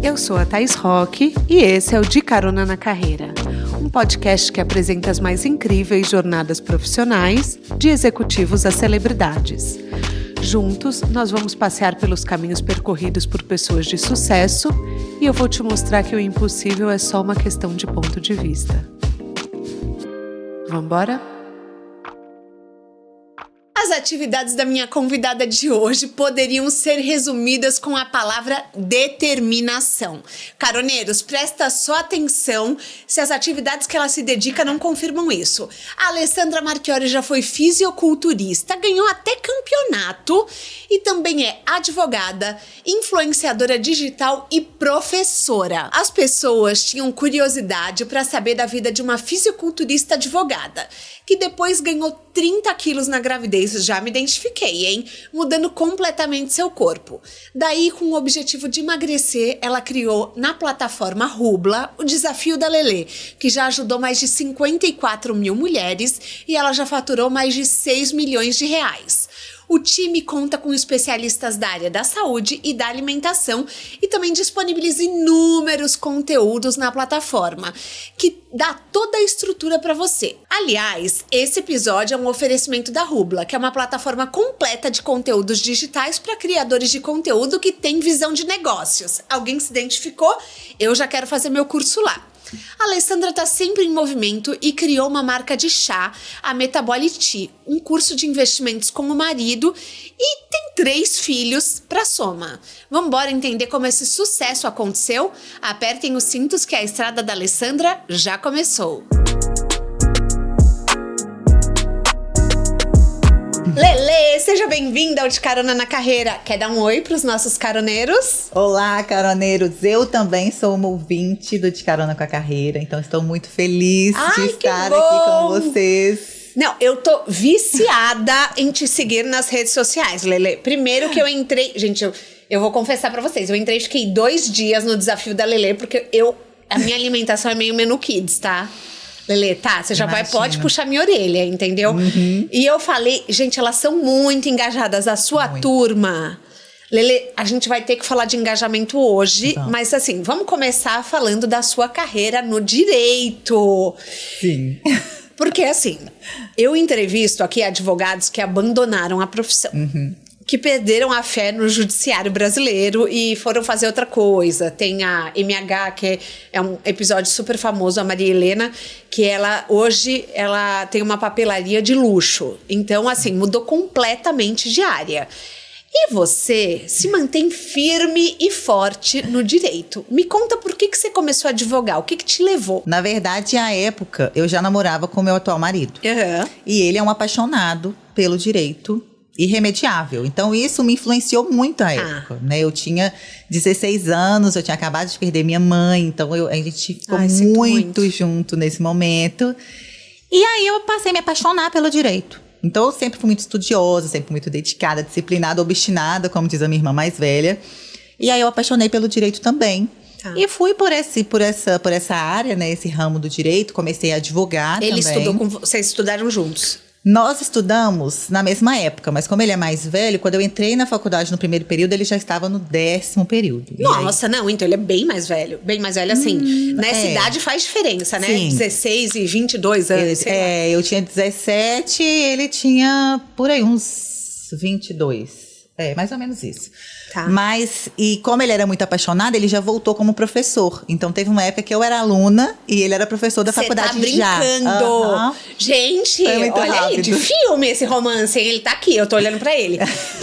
Eu sou a Thaís Roque e esse é o De Carona na Carreira, um podcast que apresenta as mais incríveis jornadas profissionais, de executivos a celebridades. Juntos, nós vamos passear pelos caminhos percorridos por pessoas de sucesso e eu vou te mostrar que o impossível é só uma questão de ponto de vista. Vamos embora? As atividades da minha convidada de hoje poderiam ser resumidas com a palavra determinação. Caroneiros, presta só atenção se as atividades que ela se dedica não confirmam isso. A Alessandra Marchiori já foi fisiculturista, ganhou até campeonato e também é advogada, influenciadora digital e professora. As pessoas tinham curiosidade para saber da vida de uma fisiculturista advogada, que depois ganhou 30 quilos na gravidez. Já me identifiquei, hein? Mudando completamente seu corpo. Daí, com o objetivo de emagrecer, ela criou na plataforma Rubla o Desafio da Lelê, que já ajudou mais de 54 mil mulheres e ela já faturou mais de 6 milhões de reais. O time conta com especialistas da área da saúde e da alimentação e também disponibiliza inúmeros conteúdos na plataforma, que dá toda a estrutura para você. Aliás, esse episódio é um oferecimento da Rubla, que é uma plataforma completa de conteúdos digitais para criadores de conteúdo que tem visão de negócios. Alguém se identificou? Eu já quero fazer meu curso lá. A Alessandra está sempre em movimento e criou uma marca de chá, a Metabolitea, um curso de investimentos com o marido e tem 3 filhos para soma. Vamos embora entender como esse sucesso aconteceu? Apertem os cintos que a estrada da Alessandra já começou. Lelê, seja bem-vinda ao De Carona na Carreira. Quer dar um oi para os nossos caroneiros? Olá, caroneiros. Eu também sou uma ouvinte do De Carona com a Carreira, então estou muito feliz de estar aqui com vocês. Não, eu tô viciada em te seguir nas redes sociais, Lelê. Primeiro que eu entrei... Gente, eu vou confessar pra vocês. Eu entrei, fiquei 2 dias no Desafio da Lelê, porque a minha alimentação é meio menu kids, tá? Lelê, tá, você já pode puxar minha orelha, entendeu? Uhum. E eu falei, gente, elas são muito engajadas. A sua turma... Lelê, a gente vai ter que falar de engajamento hoje, mas assim, vamos começar falando da sua carreira no direito. Sim. Porque assim, eu entrevisto aqui advogados que abandonaram a profissão. Que perderam a fé no judiciário brasileiro e foram fazer outra coisa. Tem a MH, que é um episódio super famoso, a Maria Helena, que hoje ela tem uma papelaria de luxo. Então, assim, mudou completamente de área. E você se mantém firme e forte no direito. Me conta por que você começou a advogar, o que te levou? Na verdade, à época, eu já namorava com o meu atual marido. E ele é um apaixonado pelo direito irremediável. Então, isso me influenciou muito à época, né? Eu tinha 16 anos, eu tinha acabado de perder minha mãe, então a gente ficou muito junto nesse momento. E aí, eu passei a me apaixonar pelo direito. Então, eu sempre fui muito estudiosa, sempre fui muito dedicada, disciplinada, obstinada, como diz a minha irmã mais velha. E aí, eu apaixonei pelo direito também. E fui por essa área, né? Esse ramo do direito, comecei a advogar também. Vocês estudaram juntos? Nós estudamos na mesma época, mas como ele é mais velho, quando eu entrei na faculdade no primeiro período, ele já estava no 10º período. Nossa, não, então ele é bem mais velho. Bem mais velho, assim, nessa idade faz diferença, né? Sim. 16 e 22 anos. Eu tinha 17 e ele tinha por aí uns 22. Mais ou menos isso. Tá. Mas, e como ele era muito apaixonado, ele já voltou como professor. Então, teve uma época que eu era aluna e ele era professor da faculdade já. Você tá brincando! Gente, olha rápido. aí, de filme esse romance, hein? Ele tá aqui, eu tô olhando pra ele.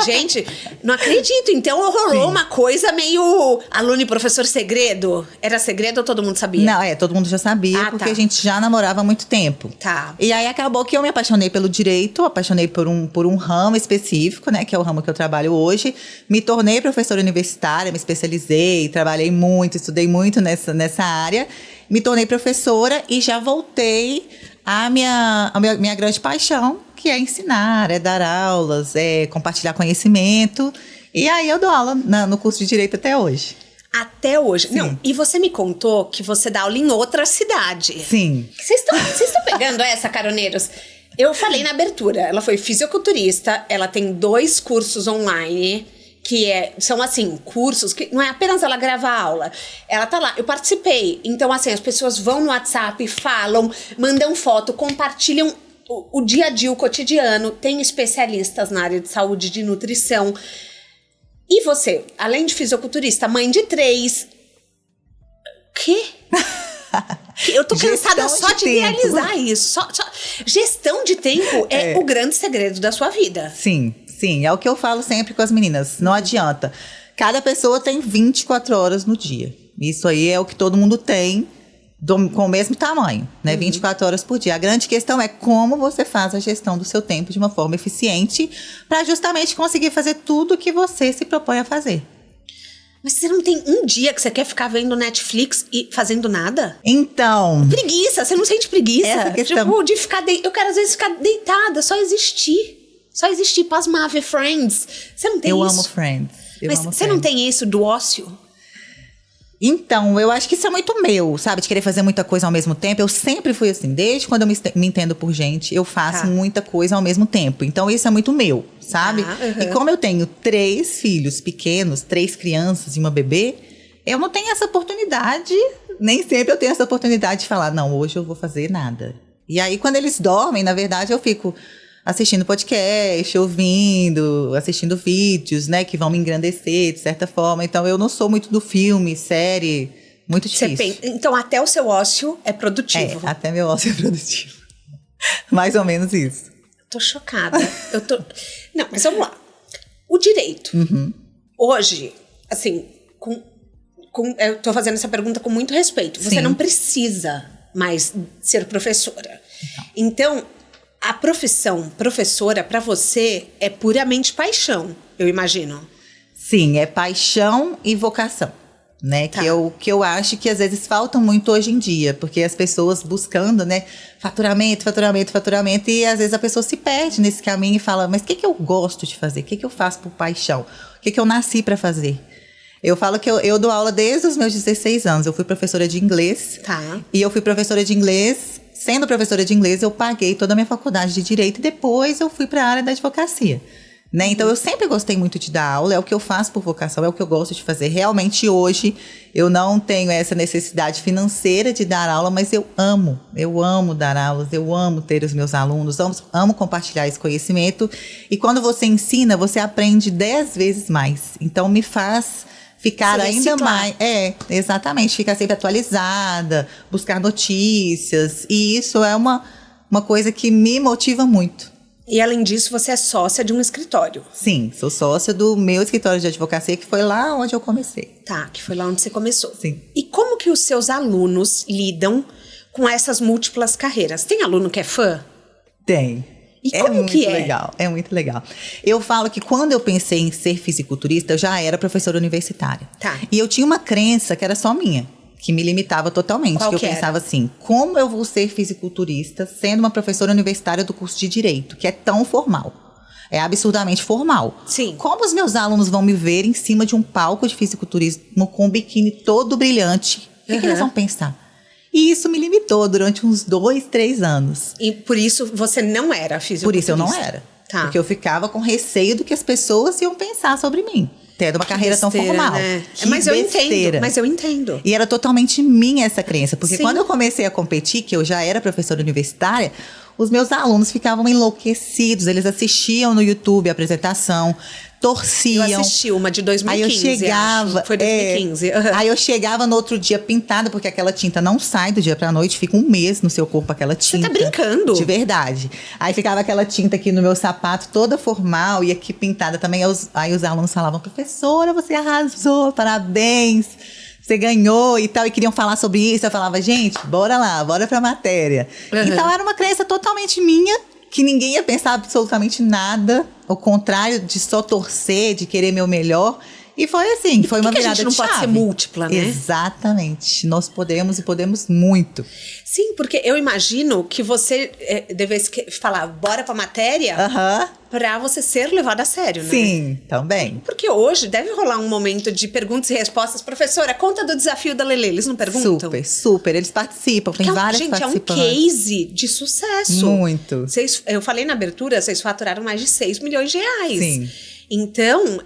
Gente, não acredito. Então, rolou uma coisa meio aluno e professor segredo? Era segredo ou todo mundo sabia? Não, todo mundo já sabia, porque a gente já namorava há muito tempo. Tá. E aí, acabou que eu me apaixonei pelo direito, apaixonei por um ramo específico, né? Que é o ramo que eu trabalho hoje. Me tornei professora universitária, me especializei, trabalhei muito, estudei muito nessa área. Me tornei professora e já voltei à minha grande paixão, que é ensinar, é dar aulas, é compartilhar conhecimento. E aí eu dou aula no curso de Direito até hoje. Até hoje? Sim. Não, e você me contou que você dá aula em outra cidade. Sim. Vocês estão pegando essa, caroneiros? Eu falei na abertura, ela foi fisiculturista, ela tem 2 cursos online são assim, cursos que não é apenas ela gravar a aula, ela tá lá, eu participei, então assim, as pessoas vão no WhatsApp, falam, mandam foto, compartilham o dia a dia, o cotidiano, tem especialistas na área de saúde, de nutrição. E você, além de fisiculturista, mãe de 3, quê? Eu tô cansada só de idealizar isso. Gestão de tempo é o grande segredo da sua vida. Sim, é o que eu falo sempre com as meninas. Não adianta. Cada pessoa tem 24 horas no dia. Isso aí é o que todo mundo tem, com o mesmo tamanho, né? 24 horas por dia. A grande questão é como você faz a gestão do seu tempo de uma forma eficiente para justamente conseguir fazer tudo o que você se propõe a fazer. Mas você não tem um dia que você quer ficar vendo Netflix e fazendo nada? Então... Preguiça, você não sente preguiça? Essa questão... Tipo, de ficar... Eu quero às vezes ficar deitada, só existir, pasmar, ver Friends. Você não tem isso? Eu amo Friends. Mas você não tem isso do ócio? Então, eu acho que isso é muito meu, sabe? De querer fazer muita coisa ao mesmo tempo. Eu sempre fui assim, desde quando eu me entendo por gente, eu faço muita coisa ao mesmo tempo. Então, isso é muito meu, sabe? E como eu tenho 3 filhos pequenos, 3 crianças e uma bebê, eu não tenho essa oportunidade, nem sempre eu tenho essa oportunidade de falar, não, hoje eu vou fazer nada. E aí, quando eles dormem, na verdade, eu fico assistindo podcast, ouvindo, assistindo vídeos, né, que vão me engrandecer, de certa forma. Então, eu não sou muito do filme, série, muito difícil. Então, até o seu ócio é produtivo. Até meu ócio é produtivo. Mais ou menos isso. Tô chocada. Não, mas vamos lá. O direito. Hoje, assim, eu tô fazendo essa pergunta com muito respeito. Você não precisa mais ser professora. Então, a profissão professora, para você, é puramente paixão, eu imagino. Sim, é paixão e vocação, né? Que eu acho que às vezes faltam muito hoje em dia, porque as pessoas buscando, né, faturamento, e às vezes a pessoa se perde nesse caminho e fala, mas o que eu gosto de fazer? O que eu faço por paixão? O que eu nasci para fazer? Eu falo que eu dou aula desde os meus 16 anos. Eu fui professora de inglês. E eu fui professora de inglês. Sendo professora de inglês, eu paguei toda a minha faculdade de Direito e depois eu fui para a área da advocacia. Né? Então, eu sempre gostei muito de dar aula, é o que eu faço por vocação, é o que eu gosto de fazer. Realmente, hoje, eu não tenho essa necessidade financeira de dar aula, mas eu amo dar aulas, eu amo ter os meus alunos, amo compartilhar esse conhecimento. E quando você ensina, você aprende 10 vezes mais. Então, me faz ficar ainda mais... exatamente, ficar sempre atualizada, buscar notícias. E isso é uma coisa que me motiva muito. E além disso, você é sócia de um escritório. Sim, sou sócia do meu escritório de advocacia, que foi lá onde eu comecei. Que foi lá onde você começou. Sim. E como que os seus alunos lidam com essas múltiplas carreiras? Tem aluno que é fã? Tem. E como que é? Legal, é muito legal. Eu falo que quando eu pensei em ser fisiculturista, eu já era professora universitária. E eu tinha uma crença que era só minha, que me limitava totalmente. Qual que eu que pensava assim, como eu vou ser fisiculturista sendo uma professora universitária do curso de Direito, que é tão formal? É absurdamente formal. Sim. Como os meus alunos vão me ver em cima de um palco de fisiculturismo com um biquíni todo brilhante? O que eles vão pensar? E isso me limitou durante uns 2, 3 anos. E por isso você não era fisiculturista? Por isso eu não era. Porque eu ficava com receio do que as pessoas iam pensar sobre mim. Tendo uma carreira tão formal. Né? Mas eu entendo. E era totalmente minha essa crença. Porque quando eu comecei a competir, que eu já era professora universitária, os meus alunos ficavam enlouquecidos. Eles assistiam no YouTube a apresentação, torciam. Eu assisti uma de 2015, aí eu chegava, acho. Foi 2015. Aí eu chegava no outro dia pintada, porque aquela tinta não sai do dia pra noite, fica um mês no seu corpo aquela tinta. Você tá brincando? De verdade. Aí ficava aquela tinta aqui no meu sapato, toda formal, e aqui pintada também. Aí os alunos falavam, professora, você arrasou, parabéns. Você ganhou e tal, e queriam falar sobre isso. Eu falava, gente, bora lá, bora pra matéria. Então, era uma crença totalmente minha, que ninguém ia pensar absolutamente nada. Ao contrário de só torcer, de querer meu melhor. E foi assim, foi uma virada de chave. A gente não pode ser múltipla, né? Exatamente. Nós podemos e podemos muito. Sim, porque eu imagino que você devesse falar, bora pra matéria, pra você ser levado a sério, né? Sim, também. Porque hoje deve rolar um momento de perguntas e respostas. Professora, conta do desafio da Lelê. Eles não perguntam? Super. Eles participam. Tem várias participantes. É um case de sucesso. Muito. Eu falei na abertura, vocês faturaram mais de 6 milhões de reais. Sim. Então,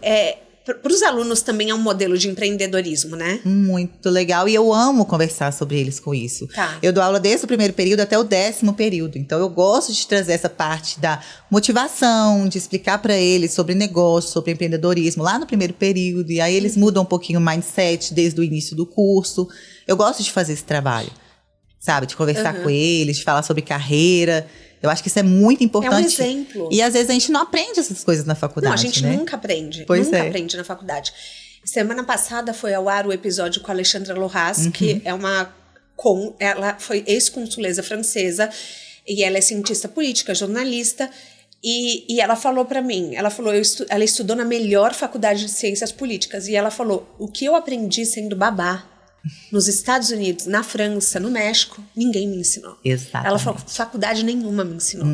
para os alunos também é um modelo de empreendedorismo, né? Muito legal, e eu amo conversar sobre eles com isso. Tá. Eu dou aula desde o primeiro período até o 10º período, então eu gosto de trazer essa parte da motivação, de explicar para eles sobre negócio, sobre empreendedorismo lá no primeiro período, e aí eles mudam um pouquinho o mindset desde o início do curso. Eu gosto de fazer esse trabalho, sabe? De conversar com eles, de falar sobre carreira. Eu acho que isso é muito importante. É um exemplo. E às vezes a gente não aprende essas coisas na faculdade, não, a gente né? nunca aprende. Pois nunca é. aprende na faculdade. Semana passada foi ao ar o episódio com a Alexandra Lohas, que é ela foi ex-consuleza francesa e ela é cientista política, jornalista. E ela falou pra mim, ela estudou na melhor faculdade de ciências políticas. E ela falou, o que eu aprendi sendo babá nos Estados Unidos, na França, no México, ninguém me ensinou. Exatamente. Ela falou, faculdade nenhuma me ensinou.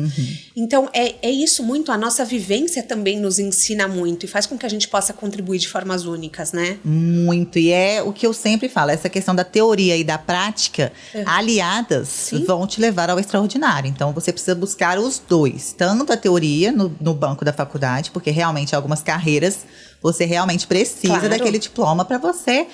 Então, é isso muito, a nossa vivência também nos ensina muito e faz com que a gente possa contribuir de formas únicas, né? Muito, e é o que eu sempre falo, essa questão da teoria e da prática, aliadas, vão te levar ao extraordinário. Então, você precisa buscar os dois, tanto a teoria no banco da faculdade, porque realmente algumas carreiras, você realmente precisa daquele diploma para você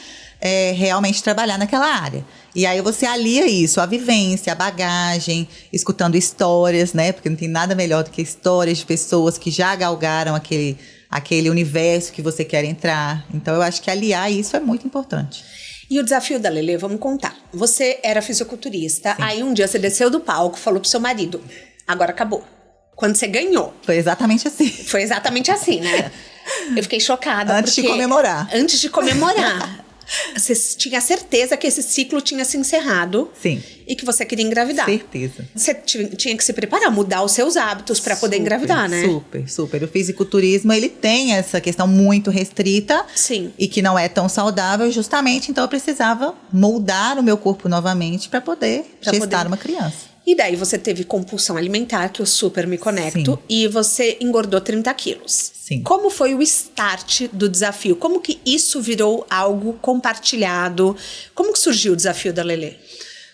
realmente trabalhar naquela área. E aí você alia isso, a vivência, a bagagem, escutando histórias, né? Porque não tem nada melhor do que histórias de pessoas que já galgaram aquele universo que você quer entrar. Então eu acho que aliar isso é muito importante. E o desafio da Lelê, vamos contar. Você era fisiculturista, aí um dia você desceu do palco, falou pro seu marido, agora acabou. Quando você ganhou. Foi exatamente assim. Foi exatamente assim, né? Eu fiquei chocada. Antes de comemorar. Antes de comemorar. Você tinha certeza que esse ciclo tinha se encerrado. Sim. E que você queria engravidar. Certeza. Você tinha que se preparar, mudar os seus hábitos para poder engravidar, né? Super. O fisiculturismo, ele tem essa questão muito restrita. Sim. E que não é tão saudável, justamente. Então, eu precisava moldar o meu corpo novamente para poder gestar uma criança. E daí você teve compulsão alimentar, que eu super me conecto. Sim. E você engordou 30 quilos. Sim. Como foi o start do desafio? Como que isso virou algo compartilhado? Como que surgiu o desafio da Lelê?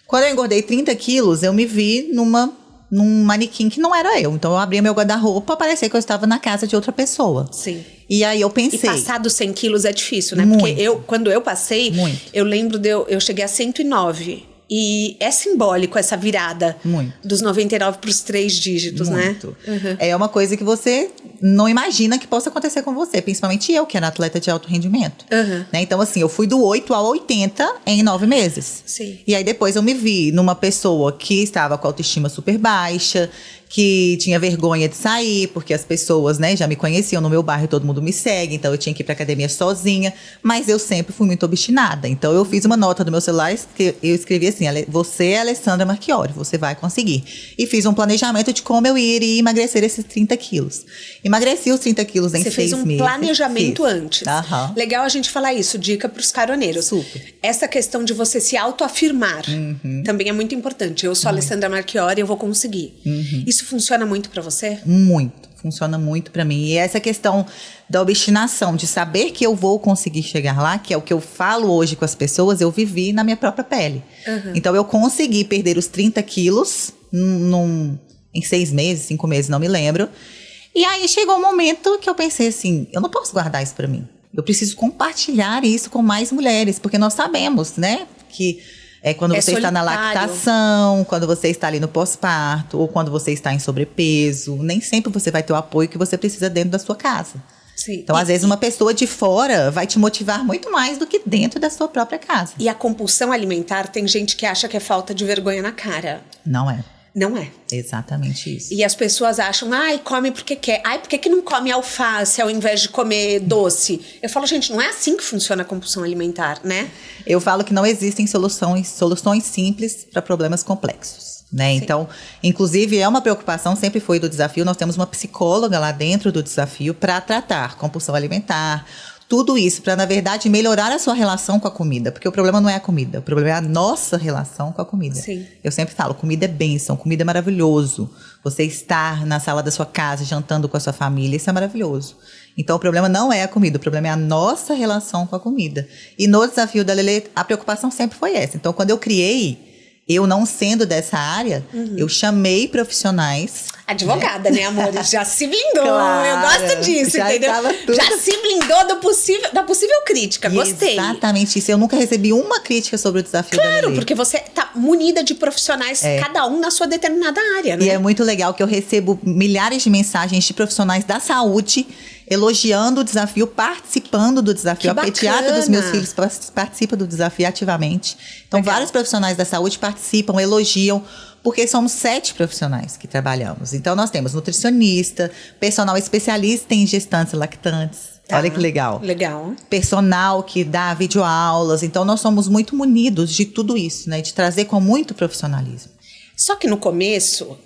Quando eu engordei 30 quilos, eu me vi num manequim que não era eu. Então, eu abria meu guarda-roupa, parecia que eu estava na casa de outra pessoa. Sim. E aí, eu pensei... E passar dos 100 quilos é difícil, né? Muito. Porque quando eu passei, eu lembro eu cheguei a 109. E é simbólico essa virada dos 99 para os 3 dígitos, muito, né? É uma coisa que você não imagina que possa acontecer com você. Principalmente eu, que era atleta de alto rendimento. Né? Então, assim, eu fui do 8 ao 80 em 9 meses. Sim. E aí, depois eu me vi numa pessoa que estava com a autoestima super baixa, que tinha vergonha de sair, porque as pessoas, né, já me conheciam no meu bairro, todo mundo me segue, então eu tinha que ir pra academia sozinha, mas eu sempre fui muito obstinada. Então eu fiz uma nota no meu celular, que eu escrevi assim, você é Alessandra Marchiori, você vai conseguir. E fiz um planejamento de como eu iria emagrecer esses 30 quilos. Emagreci os 30 quilos em 6 meses. Você fez um planejamento antes. Aham. Legal a gente falar isso, dica pros caroneiros. Super. Essa questão de você se autoafirmar também é muito importante. Eu sou Alessandra Marchiori, eu vou conseguir. Isso funciona muito pra você? Muito. Funciona muito pra mim. E essa questão da obstinação, de saber que eu vou conseguir chegar lá, que é o que eu falo hoje com as pessoas, eu vivi na minha própria pele. Então, eu consegui perder os 30 quilos em 6 meses, 5 meses, não me lembro. E aí, chegou um momento que eu pensei assim, eu não posso guardar isso pra mim. Eu preciso compartilhar isso com mais mulheres, porque nós sabemos, né, que... quando você está na lactação, quando você está ali no pós-parto, ou quando você está em sobrepeso, nem sempre você vai ter o apoio que você precisa dentro da sua casa. Sim. Então, às vezes, uma pessoa de fora vai te motivar muito mais do que dentro da sua própria casa. E a compulsão alimentar, tem gente que acha que é falta de vergonha na cara. Não é. Não é. Exatamente isso. E as pessoas acham, come porque quer. Por que não come alface ao invés de comer doce? Eu falo, gente, não é assim que funciona a compulsão alimentar, né? Eu falo que não existem soluções simples para problemas complexos, né? Então, inclusive, é uma preocupação, sempre foi do desafio. Nós temos uma psicóloga lá dentro do desafio para tratar compulsão alimentar, tudo isso para, na verdade, melhorar a sua relação com a comida. Porque o problema não é a comida, o problema é a nossa relação com a comida. Sim. Eu sempre falo, comida é bênção, comida é maravilhoso. Você estar na sala da sua casa, jantando com a sua família, isso é maravilhoso. Então, o problema não é a comida, o problema é a nossa relação com a comida. E no desafio da Lelê, a preocupação sempre foi essa. Então, quando eu criei, Eu não sendo dessa área, eu chamei profissionais. Advogada, né, amor? Já se blindou. Claro, eu gosto disso, já entendeu? Já se blindou da possível crítica. Gostei. Exatamente isso. Eu nunca recebi uma crítica sobre o desafio da Lelê. Claro, porque você tá munida de profissionais, cada um na sua determinada área, né? E é muito legal que eu recebo milhares de mensagens de profissionais da saúde elogiando o desafio, participando do desafio. A pediatra dos meus filhos participa do desafio ativamente. Então, vários profissionais da saúde participam, elogiam, porque somos 7 profissionais que trabalhamos. Então, nós temos nutricionista, personal especialista em gestantes e lactantes. Olha que legal. Legal. Personal que dá videoaulas. Então, nós somos muito munidos de tudo isso, né? De trazer com muito profissionalismo. Só que no começo...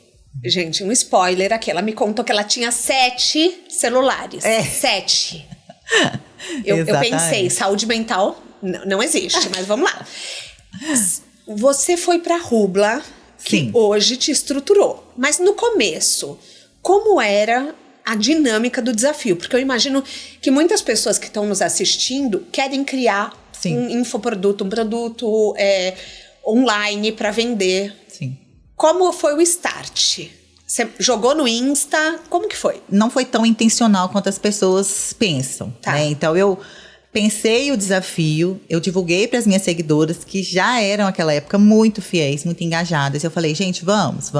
Gente, um spoiler aqui. Ela me contou que ela tinha 7 celulares. 7. Eu pensei, saúde mental não existe, mas vamos lá. Você foi pra Rubla, que hoje te estruturou. Mas no começo, como era a dinâmica do desafio? Porque eu imagino que muitas pessoas que estão nos assistindo querem criar um infoproduto, um produto online para vender. Sim. Como foi o start? Você jogou no Insta? Como que foi? Não foi tão intencional quanto as pessoas pensam, né? Então, eu pensei o desafio, eu divulguei para as minhas seguidoras, que já eram, naquela época, muito fiéis, muito engajadas. Eu falei, gente, vamos.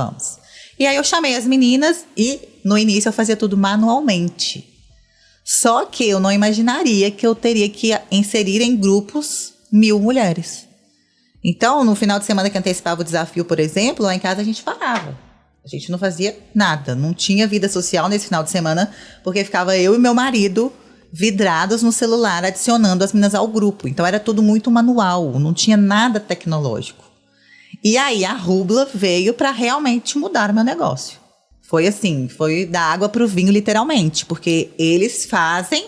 E aí, eu chamei as meninas e, no início, eu fazia tudo manualmente. Só que eu não imaginaria que eu teria que inserir em grupos 1000 mulheres. Então, no final de semana que antecipava o desafio, por exemplo, lá em casa a gente parava. A gente não fazia nada, não tinha vida social nesse final de semana, porque ficava eu e meu marido vidrados no celular, adicionando as meninas ao grupo. Então, era tudo muito manual, não tinha nada tecnológico. E aí, a Rubla veio para realmente mudar o meu negócio. Foi assim, foi da água para o vinho, literalmente, porque eles fazem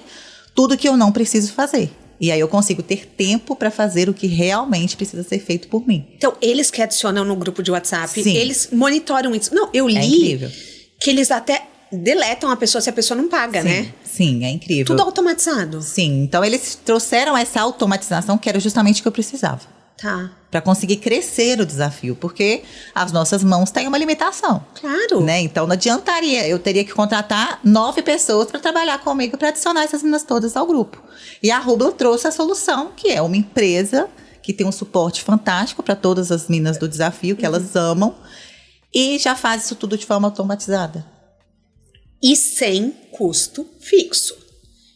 tudo que eu não preciso fazer. E aí eu consigo ter tempo para fazer o que realmente precisa ser feito por mim. Então, eles que adicionam no grupo de WhatsApp, Sim. Eles monitoram isso. Não, eu li que eles até deletam a pessoa se a pessoa não paga, né? Sim, é incrível. Tudo automatizado. Sim, então eles trouxeram essa automatização que era justamente o que eu precisava. Para conseguir crescer o desafio, porque as nossas mãos têm uma limitação. Claro. Né? Então não adiantaria, eu teria que contratar 9 pessoas para trabalhar comigo, para adicionar essas meninas todas ao grupo. E a Rubla trouxe a solução, que é uma empresa que tem um suporte fantástico para todas as meninas do desafio, que elas amam, e já faz isso tudo de forma automatizada. E sem custo fixo.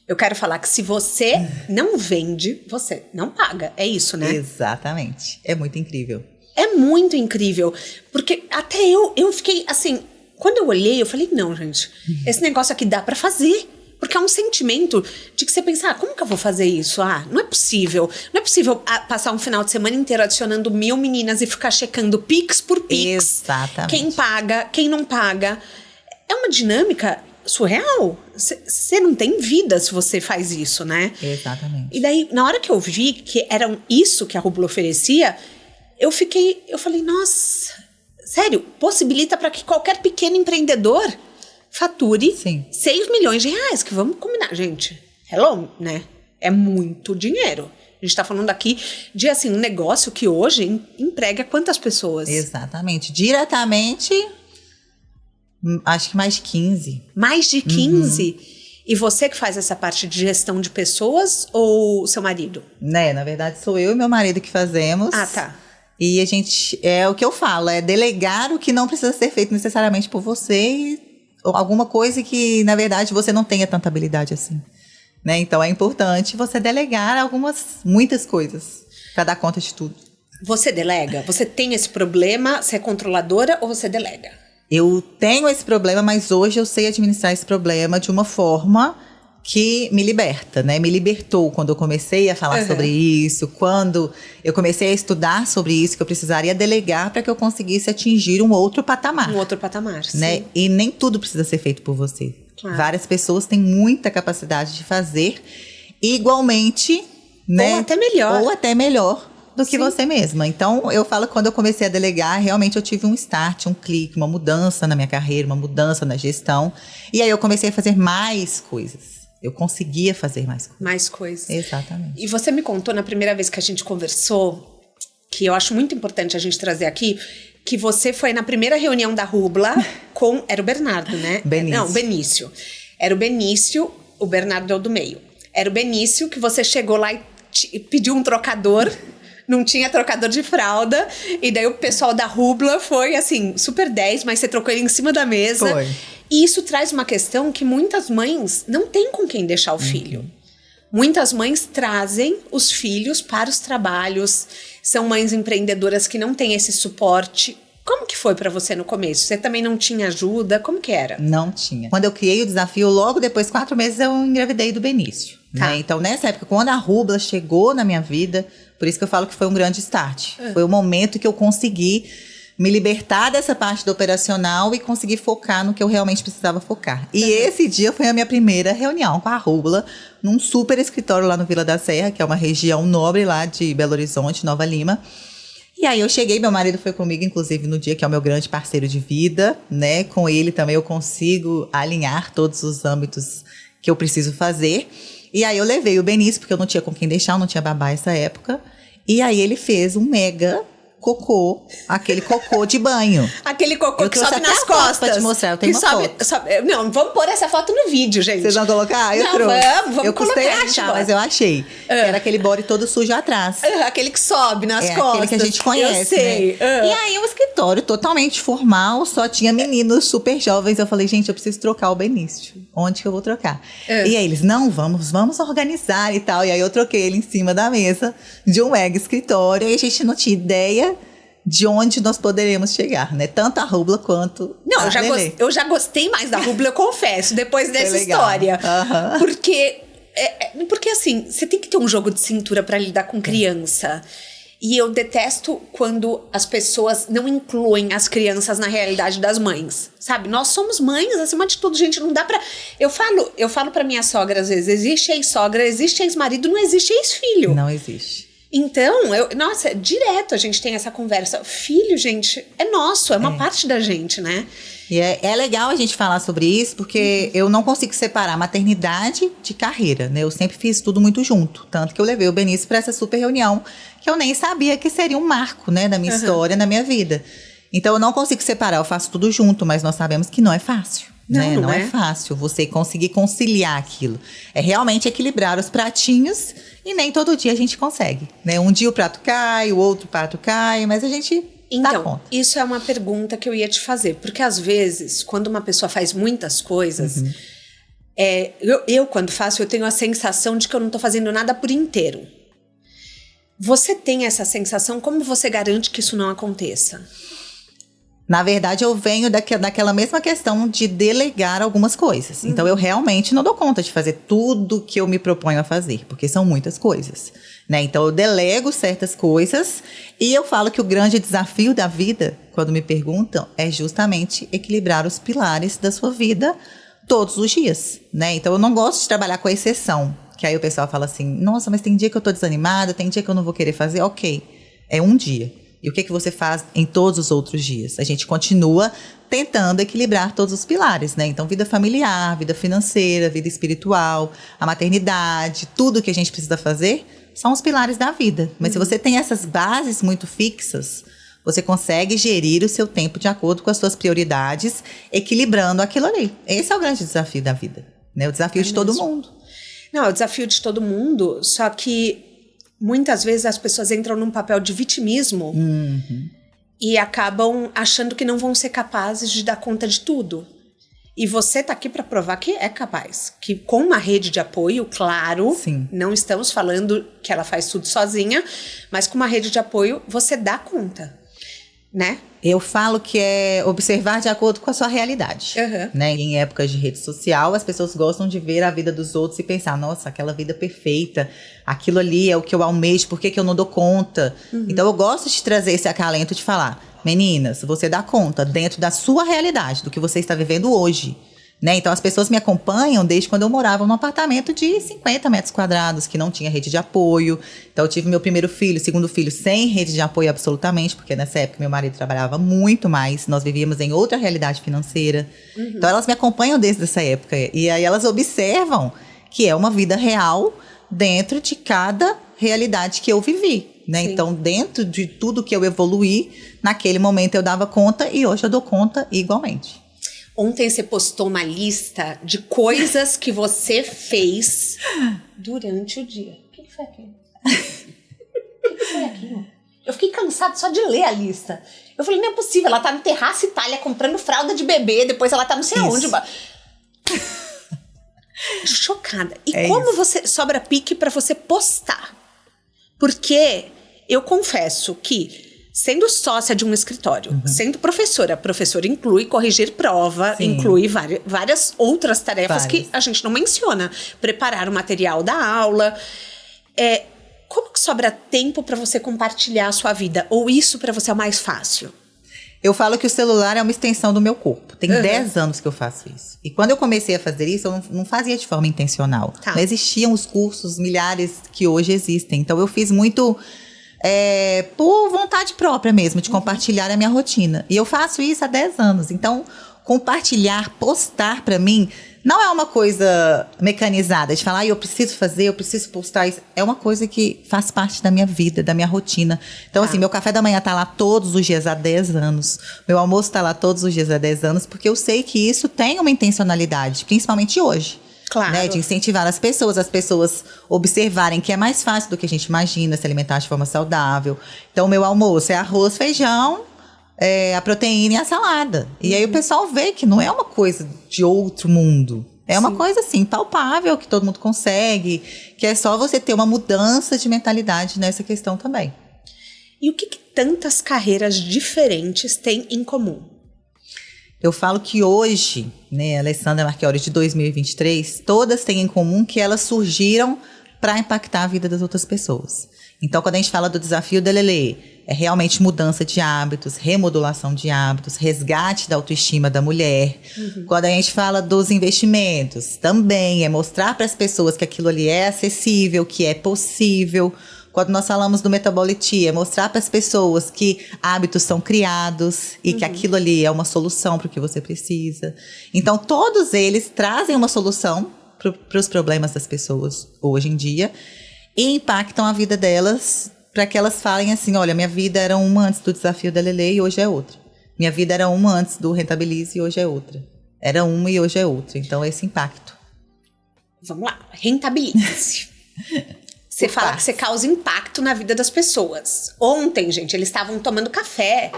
Eu quero falar que se você não vende, você não paga. É isso, né? Exatamente. É muito incrível. É muito incrível. Porque até eu fiquei assim... Quando eu olhei, eu falei, não, gente. Esse negócio aqui dá pra fazer. Porque é um sentimento de que você pensa, como que eu vou fazer isso? Não é possível. Não é possível passar um final de semana inteiro adicionando 1000 meninas e ficar checando Pix por Pix. Exatamente. Quem paga, quem não paga. É uma dinâmica surreal. Você não tem vida se você faz isso, né? Exatamente. E daí, na hora que eu vi que era isso que a Rubla oferecia, eu falei, nossa, sério, possibilita para que qualquer pequeno empreendedor fature 6 milhões de reais, que vamos combinar, gente. Hello, né? É muito dinheiro. A gente tá falando aqui de, assim, um negócio que hoje emprega quantas pessoas? Exatamente. Diretamente... Acho que mais de 15. Mais de 15? E você que faz essa parte de gestão de pessoas ou seu marido? Né, na verdade sou eu e meu marido que fazemos. Tá. E a gente, é o que eu falo, é delegar o que não precisa ser feito necessariamente por você, ou alguma coisa que, na verdade, você não tenha tanta habilidade assim. Né? Então é importante você delegar muitas coisas para dar conta de tudo. Você delega? Você tem esse problema? Você é controladora ou você delega? Eu tenho esse problema, mas hoje eu sei administrar esse problema de uma forma que me liberta, né? Me libertou quando eu comecei a falar sobre isso, quando eu comecei a estudar sobre isso, que eu precisaria delegar para que eu conseguisse atingir um outro patamar. Um outro patamar, né? Sim. E nem tudo precisa ser feito por você. Claro. Várias pessoas têm muita capacidade de fazer igualmente, né? Ou até melhor. Do que você mesma. Então, eu falo que quando eu comecei a delegar, realmente eu tive um start, um clique, uma mudança na minha carreira, uma mudança na gestão. E aí eu comecei a fazer mais coisas. Eu conseguia fazer mais coisas. Mais coisas. Exatamente. E você me contou na primeira vez que a gente conversou que eu acho muito importante a gente trazer aqui, que você foi na primeira reunião da Rubla com... Era o Bernardo, né? Benício. Não, Benício. Era o Benício, o Bernardo é o do meio. Era o Benício que você chegou lá e pediu um trocador... Não tinha trocador de fralda. E daí o pessoal da Rubla foi, assim, super 10, mas você trocou ele em cima da mesa. Foi. E isso traz uma questão que muitas mães não têm com quem deixar o filho. Muitas mães trazem os filhos para os trabalhos. São mães empreendedoras que não têm esse suporte. Como que foi pra você no começo? Você também não tinha ajuda? Como que era? Não tinha. Quando eu criei o desafio, logo depois, 4 meses, eu engravidei do Benício. Tá. Né? Então, nessa época, quando a Rubla chegou na minha vida, por isso que eu falo que foi um grande start. Foi o momento que eu consegui me libertar dessa parte do operacional e conseguir focar no que eu realmente precisava focar. E esse dia foi a minha primeira reunião com a Rubla, num super escritório lá no Vila da Serra, que é uma região nobre lá de Belo Horizonte, Nova Lima. E aí eu cheguei, meu marido foi comigo, inclusive, no dia que é o meu grande parceiro de vida, né? Com ele também eu consigo alinhar todos os âmbitos que eu preciso fazer. E aí eu levei o Benício, porque eu não tinha com quem deixar, eu não tinha babá nessa época. E aí ele fez um mega cocô, aquele cocô de banho. Aquele cocô eu que sobe nas foto costas. Pra te mostrar, eu tenho uma foto. Não, vamos pôr essa foto no vídeo, gente. Vocês vão colocar? Eu não, trouxe. Vamos eu custei colocar, achar, mas eu achei. Era aquele body todo sujo atrás. Aquele que sobe nas costas. Aquele que a gente conhece, eu sei. né? E aí um escritório totalmente formal, só tinha meninos super jovens. Eu falei, gente, eu preciso trocar o Benício. Onde que eu vou trocar? E aí eles, não, vamos organizar e tal. E aí eu troquei ele em cima da mesa de um mega escritório. E a gente não tinha ideia de onde nós poderíamos chegar, né? Tanto a Rubla quanto não, a Lelê. Eu já gostei mais da Rubla, eu confesso, depois dessa história. Porque assim, você tem que ter um jogo de cintura para lidar com criança. E eu detesto quando as pessoas não incluem as crianças na realidade das mães. Sabe? Nós somos mães, acima de tudo, gente, não dá pra... Eu falo pra minha sogra às vezes, existe ex-sogra, existe ex-marido, não existe ex-filho. Não existe. Então, nossa, direto a gente tem essa conversa. Filho, gente, é nosso, é uma parte da gente, né? E é legal a gente falar sobre isso, porque eu não consigo separar maternidade de carreira, né? Eu sempre fiz tudo muito junto. Tanto que eu levei o Benício para essa super reunião, que eu nem sabia que seria um marco, né, da minha história, na minha vida. Então, eu não consigo separar, eu faço tudo junto, mas nós sabemos que não é fácil. Não é fácil você conseguir conciliar aquilo. É realmente equilibrar os pratinhos e nem todo dia a gente consegue, né? Um dia o prato cai, o outro prato cai, mas a gente dá conta. Isso é uma pergunta que eu ia te fazer. Porque às vezes, quando uma pessoa faz muitas coisas, eu quando faço, eu tenho a sensação de que eu não tô fazendo nada por inteiro. Você tem essa sensação? Como você garante que isso não aconteça? Na verdade, eu venho daquela mesma questão de delegar algumas coisas. Então, eu realmente não dou conta de fazer tudo que eu me proponho a fazer, porque são muitas coisas, né? Então, eu delego certas coisas e eu falo que o grande desafio da vida, quando me perguntam, é justamente equilibrar os pilares da sua vida todos os dias, né? Então, eu não gosto de trabalhar com exceção, que aí o pessoal fala assim, nossa, mas tem dia que eu tô desanimada, tem dia que eu não vou querer fazer. Ok, é um dia. E o que você faz em todos os outros dias? A gente continua tentando equilibrar todos os pilares, né? Então, vida familiar, vida financeira, vida espiritual, a maternidade, tudo que a gente precisa fazer são os pilares da vida. Mas se você tem essas bases muito fixas, você consegue gerir o seu tempo de acordo com as suas prioridades, equilibrando aquilo ali. Esse é o grande desafio da vida, né? O desafio de todo mundo. Não, é o desafio de todo mundo, só que muitas vezes as pessoas entram num papel de vitimismo e acabam achando que não vão ser capazes de dar conta de tudo. E você tá aqui para provar que é capaz. Que com uma rede de apoio, claro, Sim. Não estamos falando que ela faz tudo sozinha, mas com uma rede de apoio você dá conta, né? Eu falo que é observar de acordo com a sua realidade. Né? Em épocas de rede social, as pessoas gostam de ver a vida dos outros e pensar, nossa, aquela vida perfeita, aquilo ali é o que eu almejo, por que eu não dou conta? Então eu gosto de trazer esse acalento de falar, meninas, você dá conta dentro da sua realidade, do que você está vivendo hoje. Né? Então as pessoas me acompanham desde quando eu morava num apartamento de 50 metros quadrados, que não tinha rede de apoio. Então eu tive meu primeiro filho, segundo filho, sem rede de apoio absolutamente, porque nessa época meu marido trabalhava muito mais, nós vivíamos em outra realidade financeira. Então elas me acompanham desde essa época, e aí elas observam que é uma vida real dentro de cada realidade que eu vivi. né? Sim. Então, dentro de tudo que eu evoluí, naquele momento eu dava conta e hoje eu dou conta igualmente. Ontem você postou uma lista de coisas que você fez durante o dia. O que foi aquilo? O que foi aquilo? Eu fiquei cansada só de ler a lista. Eu falei, não é possível, ela tá no Terraço Itália comprando fralda de bebê, depois ela tá não sei aonde. Chocada. E como você sobra pique pra você postar? Porque eu confesso que, sendo sócia de um escritório, sendo professora inclui corrigir prova, inclui várias outras tarefas que a gente não menciona. Preparar o material da aula. Como que sobra tempo para você compartilhar a sua vida? Ou isso para você é o mais fácil? Eu falo que o celular é uma extensão do meu corpo. Tem 10 anos que eu faço isso. E quando eu comecei a fazer isso, eu não fazia de forma intencional. Tá. Não existiam os cursos, milhares que hoje existem. Então eu fiz muito por vontade própria mesmo, de compartilhar a minha rotina. E eu faço isso há 10 anos. Então, compartilhar, postar pra mim, não é uma coisa mecanizada, de falar, eu preciso fazer, eu preciso postar isso. É uma coisa que faz parte da minha vida, da minha rotina. Então, assim, meu café da manhã tá lá todos os dias há 10 anos. Meu almoço tá lá todos os dias há 10 anos, porque eu sei que isso tem uma intencionalidade, principalmente hoje. Claro. Né, de incentivar as pessoas observarem que é mais fácil do que a gente imagina se alimentar de forma saudável. Então, o meu almoço é arroz, feijão, a proteína e a salada. E aí o pessoal vê que não é uma coisa de outro mundo. É uma coisa, assim, palpável, que todo mundo consegue, que é só você ter uma mudança de mentalidade nessa questão também. E o que tantas carreiras diferentes têm em comum? Eu falo que hoje, né, Alessandra Marchiori de 2023, todas têm em comum que elas surgiram para impactar a vida das outras pessoas. Então, quando a gente fala do desafio da Lelê, é realmente mudança de hábitos, remodulação de hábitos, resgate da autoestima da mulher. Quando a gente fala dos investimentos, também é mostrar para as pessoas que aquilo ali é acessível, que é possível. Quando nós falamos do Metabolitia, é mostrar para as pessoas que hábitos são criados e que aquilo ali é uma solução para o que você precisa. Então, todos eles trazem uma solução para os problemas das pessoas hoje em dia e impactam a vida delas para que elas falem assim, olha, minha vida era uma antes do desafio da Lelê e hoje é outra. Minha vida era uma antes do Rentabilize e hoje é outra. Era uma e hoje é outra. Então, esse impacto. Vamos lá, Rentabilize. Você fala que você causa impacto na vida das pessoas. Ontem, gente, eles estavam tomando café,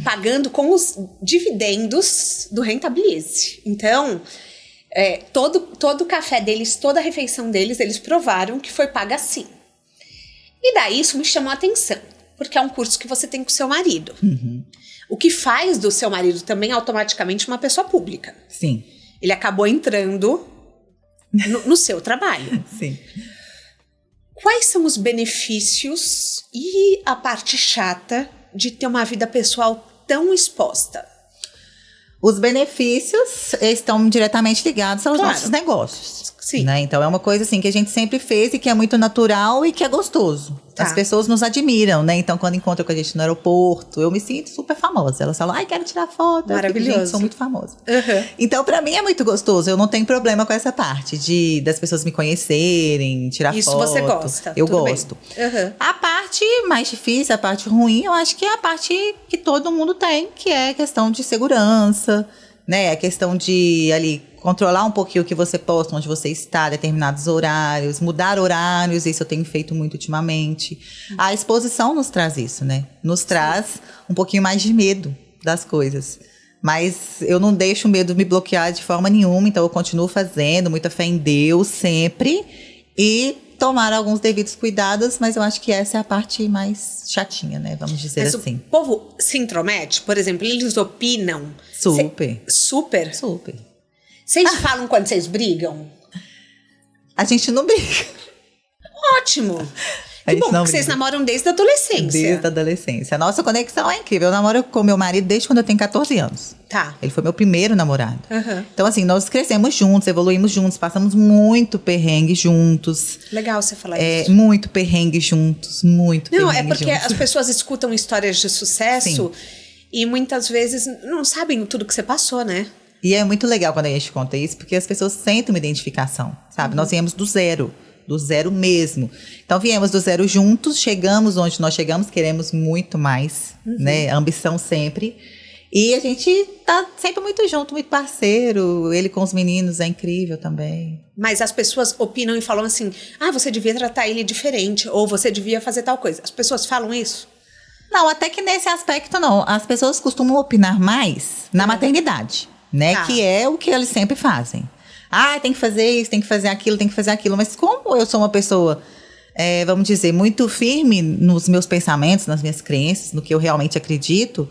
pagando com os dividendos do Rentabilize. Então, todo o café deles, toda a refeição deles, eles provaram que foi paga assim. E daí isso me chamou a atenção, porque é um curso que você tem com o seu marido. O que faz do seu marido também automaticamente uma pessoa pública. Sim. Ele acabou entrando no seu trabalho. Sim. Quais são os benefícios e a parte chata de ter uma vida pessoal tão exposta? Os benefícios estão diretamente ligados aos nossos negócios. Sim. Né? Então, é uma coisa assim que a gente sempre fez e que é muito natural e que é gostoso. Tá. As pessoas nos admiram, né? Então, quando encontram com a gente no aeroporto, eu me sinto super famosa. Elas falam, ai, quero tirar foto. Maravilhoso. Eu fico, gente, sou muito famosa. Então, pra mim é muito gostoso. Eu não tenho problema com essa parte das pessoas me conhecerem, tirar foto. Isso você gosta. Eu gosto. A parte mais difícil, a parte ruim, eu acho que é a parte que todo mundo tem, que é a questão de segurança, né? A questão de ali controlar um pouquinho o que você posta, onde você está, determinados horários, mudar horários, isso eu tenho feito muito ultimamente. A exposição nos traz isso, né? Nos traz um pouquinho mais de medo das coisas. Mas eu não deixo o medo me bloquear de forma nenhuma, então eu continuo fazendo, muita fé em Deus sempre, e tomar alguns devidos cuidados, mas eu acho que essa é a parte mais chatinha, né? Vamos dizer assim. O povo se intromete, por exemplo, eles opinam. Super. Super? Super. Vocês falam quando vocês brigam? A gente não briga. Ótimo. Que bom, porque vocês namoram desde a adolescência. Desde a adolescência. A nossa conexão é incrível. Eu namoro com meu marido desde quando eu tenho 14 anos. Tá. Ele foi meu primeiro namorado. Então, assim, nós crescemos juntos, evoluímos juntos, passamos muito perrengue juntos. Legal você falar isso. Muito perrengue juntos, muito perrengue juntos. Não, é porque as pessoas escutam histórias de sucesso e muitas vezes não sabem tudo que você passou, né? E é muito legal quando a gente conta isso, porque as pessoas sentem uma identificação, sabe? Nós viemos do zero. do zero mesmo. Então viemos do zero juntos, chegamos onde nós chegamos, queremos muito mais, né? Ambição sempre. E a gente tá sempre muito junto, muito parceiro. Ele com os meninos é incrível também. Mas as pessoas opinam e falam assim, você devia tratar ele diferente, ou você devia fazer tal coisa. As pessoas falam isso? Não, até que nesse aspecto não. As pessoas costumam opinar mais na maternidade, né? Tá. Que é o que eles sempre fazem. Tem que fazer isso, tem que fazer aquilo, tem que fazer aquilo. Mas como eu sou uma pessoa, vamos dizer, muito firme nos meus pensamentos, nas minhas crenças, no que eu realmente acredito,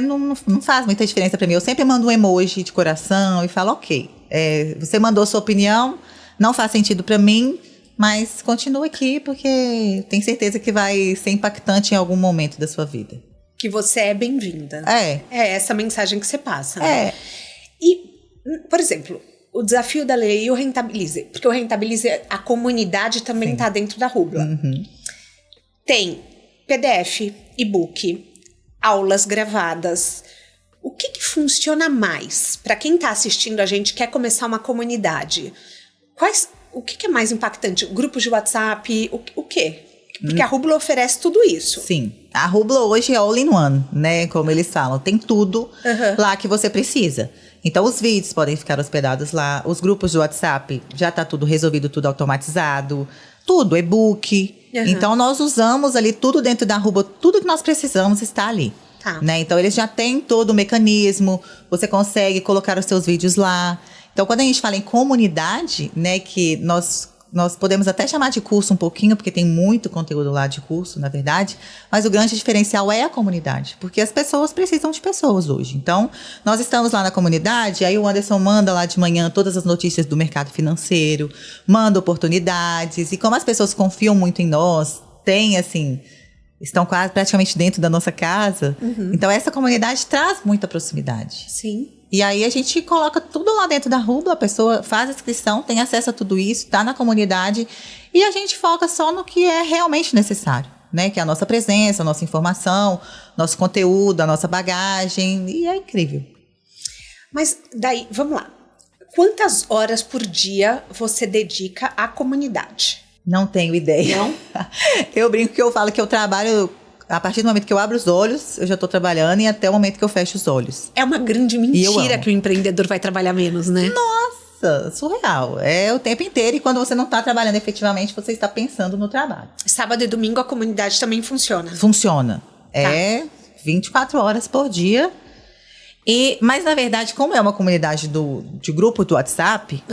não faz muita diferença para mim. Eu sempre mando um emoji de coração e falo, ok, você mandou sua opinião, não faz sentido para mim, mas continua aqui porque tenho certeza que vai ser impactante em algum momento da sua vida. Que você é bem-vinda. É essa mensagem que você passa. Né? E, por exemplo, o desafio da lei e o Rentabilize, porque o Rentabilize, a comunidade também está dentro da Rubla. Tem PDF, e-book, aulas gravadas. O que funciona mais para quem está assistindo a gente, quer começar uma comunidade? O que é mais impactante? Grupos de WhatsApp? O quê? Porque a Rubla oferece tudo isso. Sim. A Rubla hoje é all in one, né? Como eles falam. Tem tudo lá que você precisa. Então, os vídeos podem ficar hospedados lá. Os grupos de WhatsApp, já tá tudo resolvido, tudo automatizado. Tudo, e-book. Então, nós usamos ali tudo dentro da Rubla. Tudo que nós precisamos está ali. Tá. Né? Então, eles já têm todo o mecanismo. Você consegue colocar os seus vídeos lá. Então, quando a gente fala em comunidade, né, que nós podemos até chamar de curso um pouquinho, porque tem muito conteúdo lá de curso, na verdade, mas o grande diferencial é a comunidade, porque as pessoas precisam de pessoas hoje. Então, nós estamos lá na comunidade, aí o Anderson manda lá de manhã todas as notícias do mercado financeiro, manda oportunidades, e como as pessoas confiam muito em nós, estão quase praticamente dentro da nossa casa, então essa comunidade traz muita proximidade. Sim. E aí a gente coloca tudo lá dentro da Rubla, a pessoa faz a inscrição, tem acesso a tudo isso, está na comunidade e a gente foca só no que é realmente necessário, né? Que é a nossa presença, a nossa informação, nosso conteúdo, a nossa bagagem, e é incrível. Mas daí, vamos lá. Quantas horas por dia você dedica à comunidade? Não tenho ideia. Não? Eu brinco que eu falo que eu trabalho... A partir do momento que eu abro os olhos, eu já estou trabalhando, e até o momento que eu fecho os olhos. É uma grande mentira que o empreendedor vai trabalhar menos, né? Nossa, surreal. É o tempo inteiro, e quando você não está trabalhando efetivamente, você está pensando no trabalho. Sábado e domingo a comunidade também funciona? Funciona. É 24 horas por dia. Mas, na verdade, como é uma comunidade de grupo do WhatsApp,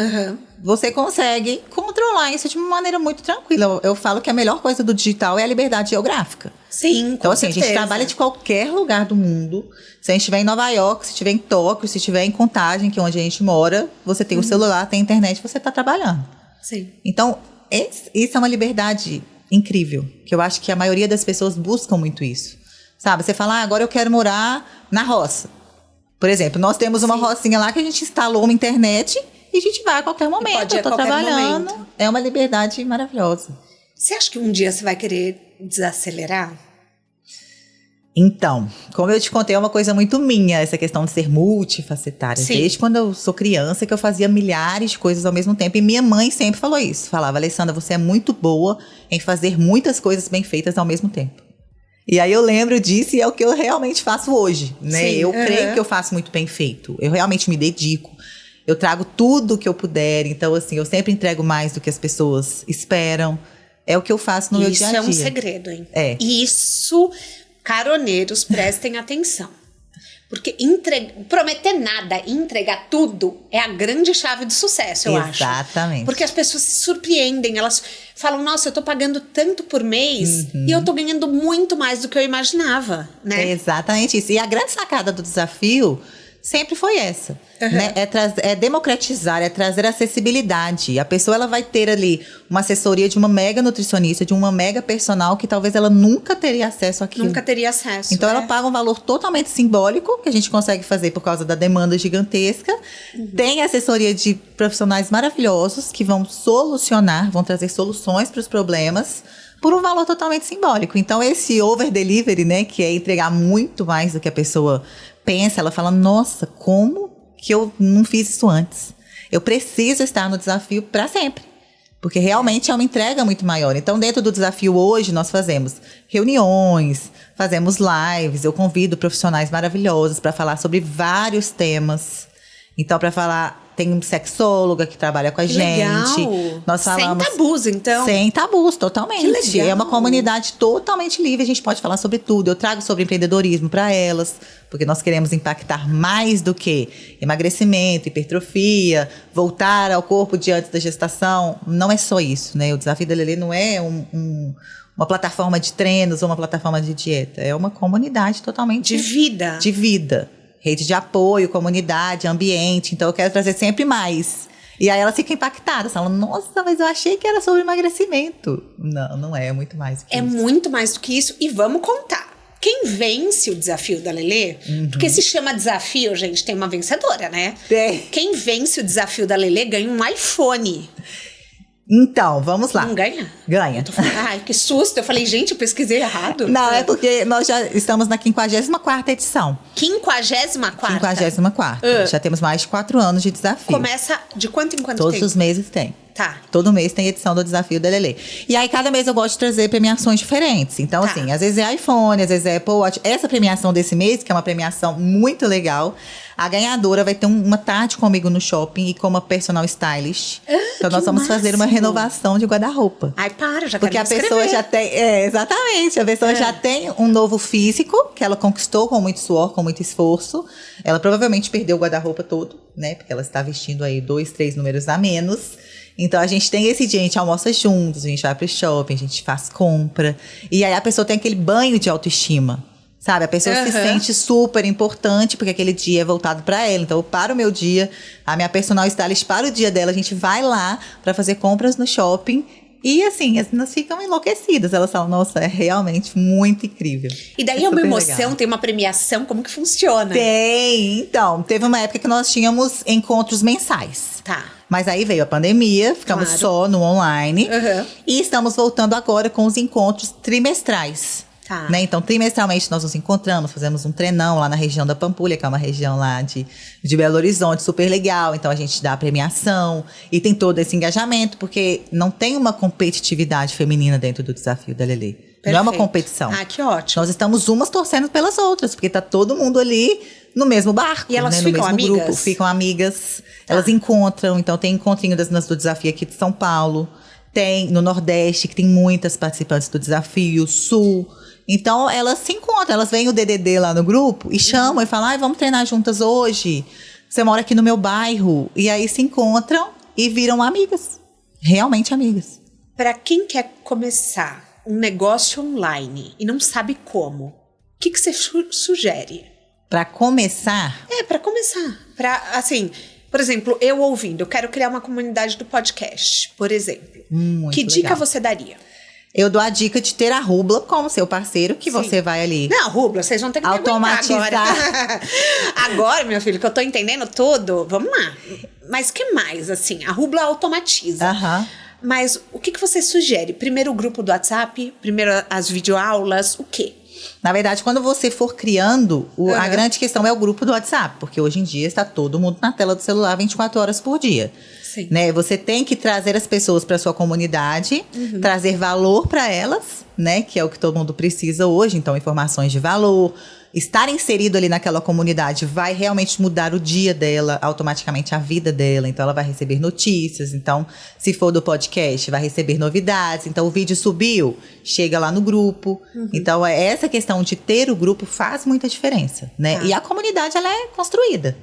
você consegue controlar isso de uma maneira muito tranquila. Eu falo que a melhor coisa do digital é a liberdade geográfica. Sim, então, assim, certeza. A gente trabalha de qualquer lugar do mundo. Se a gente estiver em Nova York, se estiver em Tóquio, se estiver em Contagem, que é onde a gente mora, você tem o celular, tem a internet, você está trabalhando. Sim. Então, isso é uma liberdade incrível, que eu acho que a maioria das pessoas buscam muito isso. Sabe, você fala, agora eu quero morar na roça. Por exemplo, nós temos uma rocinha lá que a gente instalou uma internet e a gente vai a qualquer momento. Eu estou trabalhando. Momento. É uma liberdade maravilhosa. Você acha que um dia você vai querer desacelerar? Então, como eu te contei, é uma coisa muito minha, essa questão de ser multifacetária. Sim. Desde quando eu sou criança, que eu fazia milhares de coisas ao mesmo tempo. E minha mãe sempre falou isso. Falava, Alessandra, você é muito boa em fazer muitas coisas bem feitas ao mesmo tempo. E aí eu lembro disso e é o que eu realmente faço hoje, né? Sim, eu creio que eu faço muito bem feito. Eu realmente me dedico. Eu trago tudo que eu puder. Então, assim, eu sempre entrego mais do que as pessoas esperam. É o que eu faço no meu dia a dia. Isso é um segredo, hein? É. Isso, caroneiros, prestem atenção. Porque prometer nada e entregar tudo é a grande chave do sucesso, eu acho. Exatamente. Porque as pessoas se surpreendem, elas falam, nossa, eu tô pagando tanto por mês e eu tô ganhando muito mais do que eu imaginava, né? É exatamente isso. E a grande sacada do desafio sempre foi essa, né? É democratizar, é trazer acessibilidade. A pessoa, ela vai ter ali uma assessoria de uma mega nutricionista, de uma mega personal, que talvez ela nunca teria acesso àquilo. Nunca teria acesso. Então, ela paga um valor totalmente simbólico, que a gente consegue fazer por causa da demanda gigantesca. Tem assessoria de profissionais maravilhosos que vão solucionar, vão trazer soluções para os problemas, por um valor totalmente simbólico. Então, esse over-delivery, né, que é entregar muito mais do que a pessoa pensa, ela fala, nossa, como que eu não fiz isso antes? Eu preciso estar no desafio para sempre. Porque realmente é uma entrega muito maior. Então, dentro do desafio hoje, nós fazemos reuniões, fazemos lives. Eu convido profissionais maravilhosos para falar sobre vários temas. Então, para falar... Tem uma sexóloga que trabalha com a gente. Legal. Nós falamos... Sem tabus, então. Sem tabus, totalmente. Que legal. É uma comunidade totalmente livre. A gente pode falar sobre tudo. Eu trago sobre empreendedorismo para elas. Porque nós queremos impactar mais do que emagrecimento, hipertrofia, voltar ao corpo de antes da gestação. Não é só isso, né? O Desafio da Lelê não é uma plataforma de treinos ou uma plataforma de dieta. É uma comunidade totalmente... De vida. De vida. Rede de apoio, comunidade, ambiente. Então, eu quero trazer sempre mais. E aí, elas ficam impactadas. Falam, nossa, mas eu achei que era sobre emagrecimento. Não, não é. É muito mais do que isso. É muito mais do que isso. E vamos contar. Quem vence o Desafio da Lelê, porque se chama desafio, gente, tem uma vencedora, né? Quem vence o Desafio da Lelê ganha um iPhone. Então, vamos lá. Não ganha? Ganha. Ai, que susto. Eu falei, gente, eu pesquisei errado. Não, é porque nós já estamos na 54ª edição. 54ª? 54ª. Já temos mais de 4 anos de desafio. Começa de quanto em quanto Todos tempo? os meses tem. Tá. Todo mês tem edição do Desafio da Lelê. E aí, cada mês eu gosto de trazer premiações diferentes. Então, assim, às vezes é iPhone, às vezes é Apple Watch. Essa premiação desse mês, que é uma premiação muito legal, a ganhadora vai ter uma tarde comigo no shopping e com uma personal stylist. Então, nós vamos fazer uma renovação de guarda-roupa. Ai, para, já porque quero a pessoa já tem... exatamente. A pessoa já tem um novo físico, que ela conquistou com muito suor, com muito esforço. Ela provavelmente perdeu o guarda-roupa todo, né? Porque ela está vestindo aí 2, 3 números a menos. Então, a gente tem esse dia, a gente almoça juntos, a gente vai pro shopping, a gente faz compra. E aí, a pessoa tem aquele banho de autoestima, sabe? A pessoa se sente super importante, porque aquele dia é voltado pra ela. Então, eu paro o meu dia, a minha personal stylist para o dia dela, a gente vai lá pra fazer compras no shopping. E assim, as meninas ficam enlouquecidas. Elas falam, nossa, é realmente muito incrível. E daí é uma emoção, legal. Tem uma premiação, como que funciona? Tem, então, teve uma época que nós tínhamos encontros mensais. Tá. Mas aí veio a pandemia, ficamos só no online. E estamos voltando agora com os encontros trimestrais. Tá. Né? Então, trimestralmente nós nos encontramos, fazemos um treinão lá na região da Pampulha, que é uma região lá de Belo Horizonte, super legal. Então, a gente dá a premiação e tem todo esse engajamento, porque não tem uma competitividade feminina dentro do Desafio da Lelê. Perfeito. Não é uma competição. Ah, que ótimo. Nós estamos umas torcendo pelas outras, porque tá todo mundo ali no mesmo barco. E elas né? ficam no mesmo amigas? grupo, ficam amigas. Elas encontram, então tem encontrinho das meninas do Desafio aqui de São Paulo. Tem no Nordeste, que tem muitas participantes do Desafio, Sul. Então, elas se encontram, elas veem o DDD lá no grupo e chamam e falam, vamos treinar juntas hoje. Você mora aqui no meu bairro. E aí se encontram e viram amigas. Realmente amigas. Para quem quer começar um negócio online e não sabe como, o que você sugere? Para começar? Para começar. Assim, por exemplo, eu ouvindo, eu quero criar uma comunidade do podcast, por exemplo. Que dica você daria? Eu dou a dica de ter a Rubla como seu parceiro, que você vai ali... Não, Rubla, vocês vão ter que automatizar. Agora. Agora, meu filho, que eu tô entendendo tudo, vamos lá. Mas o que mais, assim? A Rubla automatiza. Mas o que você sugere? Primeiro o grupo do WhatsApp? Primeiro as videoaulas? O quê? Na verdade, quando você for criando, a grande questão é o grupo do WhatsApp. Porque hoje em dia está todo mundo na tela do celular 24 horas por dia. Né? Você tem que trazer as pessoas para sua comunidade, trazer valor para elas, né? Que é o que todo mundo precisa hoje. Então, informações de valor. Estar inserido ali naquela comunidade vai realmente mudar o dia dela, automaticamente a vida dela. Então, ela vai receber notícias. Então, se for do podcast, vai receber novidades. Então, o vídeo subiu, chega lá no grupo. Então, essa questão de ter o grupo faz muita diferença, né? E a comunidade, ela é construída.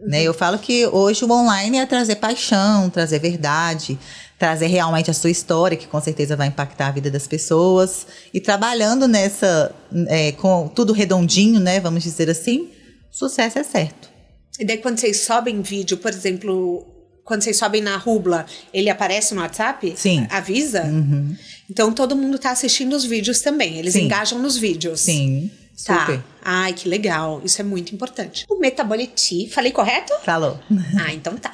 Né? Eu falo que hoje o online é trazer paixão, trazer verdade, trazer realmente a sua história, que com certeza vai impactar a vida das pessoas. E trabalhando nessa, com tudo redondinho, né? Vamos dizer assim, sucesso é certo. E daí quando vocês sobem vídeo, por exemplo, quando vocês sobem na Rubla, ele aparece no WhatsApp? Sim. Avisa? Então todo mundo tá assistindo os vídeos também, eles engajam nos vídeos. Sim. Super. Tá. Ai, que legal. Isso é muito importante. O Metaboliti, falei correto? Falou. Então tá.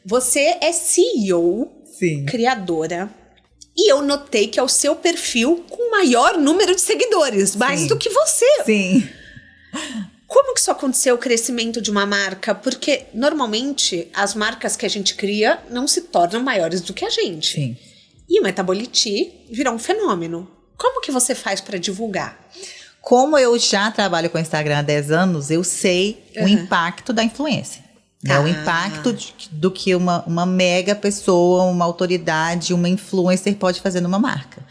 Você é CEO, criadora, e eu notei que é o seu perfil com maior número de seguidores, mais do que você. Sim. Como que isso aconteceu, o crescimento de uma marca? Porque, normalmente, as marcas que a gente cria não se tornam maiores do que a gente. Sim. E o Metaboliti virou um fenômeno. Como que você faz para divulgar? Como eu já trabalho com o Instagram há 10 anos, eu sei o impacto da influência. Né? O impacto do que uma mega pessoa, uma autoridade, uma influencer pode fazer numa marca.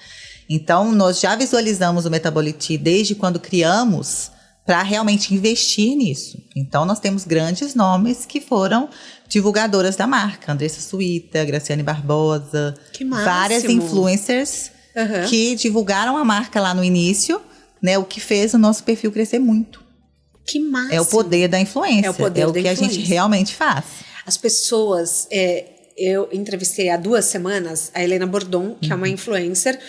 Então, nós já visualizamos o Metaboliti desde quando criamos para realmente investir nisso. Então, nós temos grandes nomes que foram divulgadoras da marca. Andressa Suíta, Graciane Barbosa. Que máximo. Várias influencers que divulgaram a marca lá no início, né? O que fez o nosso perfil crescer muito. Que máximo. É o poder da influência. É o poder da que influência. A gente realmente faz. As pessoas... eu entrevistei há 2 semanas a Helena Bordon, que é uma influencer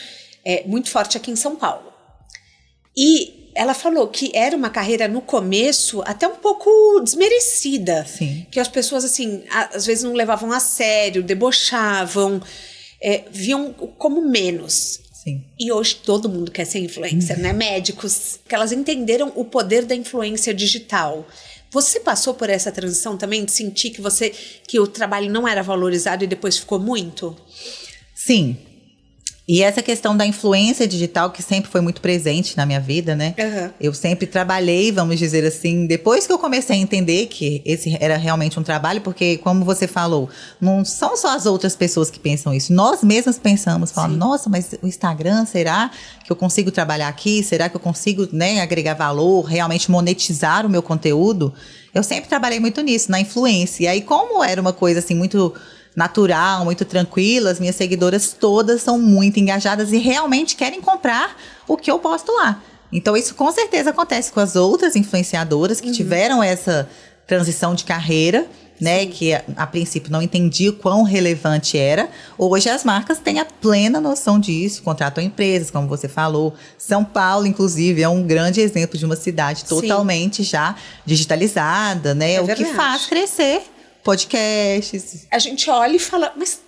muito forte aqui em São Paulo. E ela falou que era uma carreira, no começo, até um pouco desmerecida. Sim. Que as pessoas, assim, às vezes não levavam a sério, debochavam, viam como menos. Sim. E hoje todo mundo quer ser influencer, né? Médicos, que elas entenderam o poder da influência digital. Você passou por essa transição também, de sentir que o trabalho não era valorizado e depois ficou muito? Sim. E essa questão da influência digital, que sempre foi muito presente na minha vida, né? Eu sempre trabalhei, vamos dizer assim, depois que eu comecei a entender que esse era realmente um trabalho, porque, como você falou, não são só as outras pessoas que pensam isso. Nós mesmas pensamos, falando, nossa, mas o Instagram, será que eu consigo trabalhar aqui? Será que eu consigo, né, agregar valor, realmente monetizar o meu conteúdo? Eu sempre trabalhei muito nisso, na influência. E aí, como era uma coisa assim, muito natural, muito tranquila, as minhas seguidoras todas são muito engajadas e realmente querem comprar o que eu posto lá. Então isso com certeza acontece com as outras influenciadoras que tiveram essa transição de carreira, né, que a princípio não entendia o quão relevante era. Hoje as marcas têm a plena noção disso, contratam empresas, como você falou. São Paulo, inclusive, é um grande exemplo de uma cidade totalmente já digitalizada, né, o que faz crescer podcasts. A gente olha e fala, mas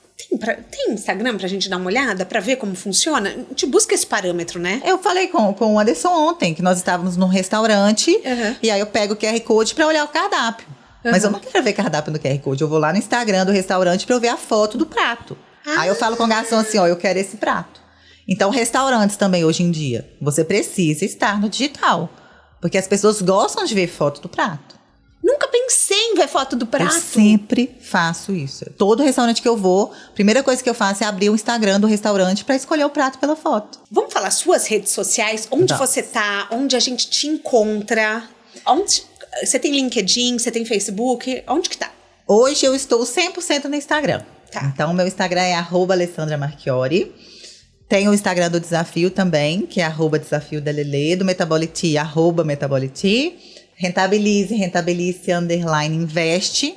tem Instagram pra gente dar uma olhada, pra ver como funciona? A gente busca esse parâmetro, né? Eu falei com o Anderson ontem, que nós estávamos num restaurante, e aí eu pego o QR Code pra olhar o cardápio. Mas eu não quero ver cardápio no QR Code, eu vou lá no Instagram do restaurante pra eu ver a foto do prato. Aí eu falo com o garçom assim, ó, eu quero esse prato. Então, restaurantes também, hoje em dia, você precisa estar no digital, porque as pessoas gostam de ver foto do prato. Nunca pensei em ver foto do prato. Eu sempre faço isso. Todo restaurante que eu vou, a primeira coisa que eu faço é abrir o Instagram do restaurante para escolher o prato pela foto. Vamos falar suas redes sociais? Onde você tá? Onde a gente te encontra? Você tem LinkedIn? Você tem Facebook? Onde que tá? Hoje eu estou 100% no Instagram. Então, meu Instagram é @AlessandраMarchiori. Tem o Instagram do Desafio também, que é @DesafioDaLelê, do Metaboliti, @Metaboliti. Rentabilize, _investe.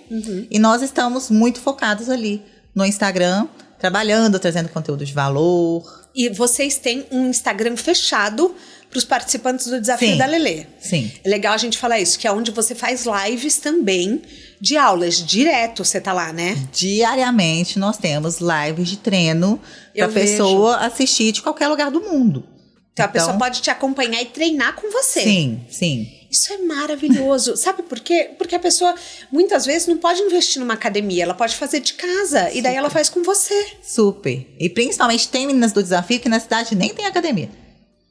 E nós estamos muito focados ali no Instagram, trabalhando, trazendo conteúdo de valor. E vocês têm um Instagram fechado para os participantes do Desafio da Lelê. Sim. É legal a gente falar isso, que é onde você faz lives também de aulas. Direto você tá lá, né? Diariamente nós temos lives de treino para a pessoa assistir de qualquer lugar do mundo. Então a pessoa pode te acompanhar e treinar com você. Sim, sim. Isso é maravilhoso. Sabe por quê? Porque a pessoa, muitas vezes, não pode investir numa academia. Ela pode fazer de casa. Super. E daí ela faz com você. Super. E principalmente tem meninas do Desafio que na cidade nem tem academia.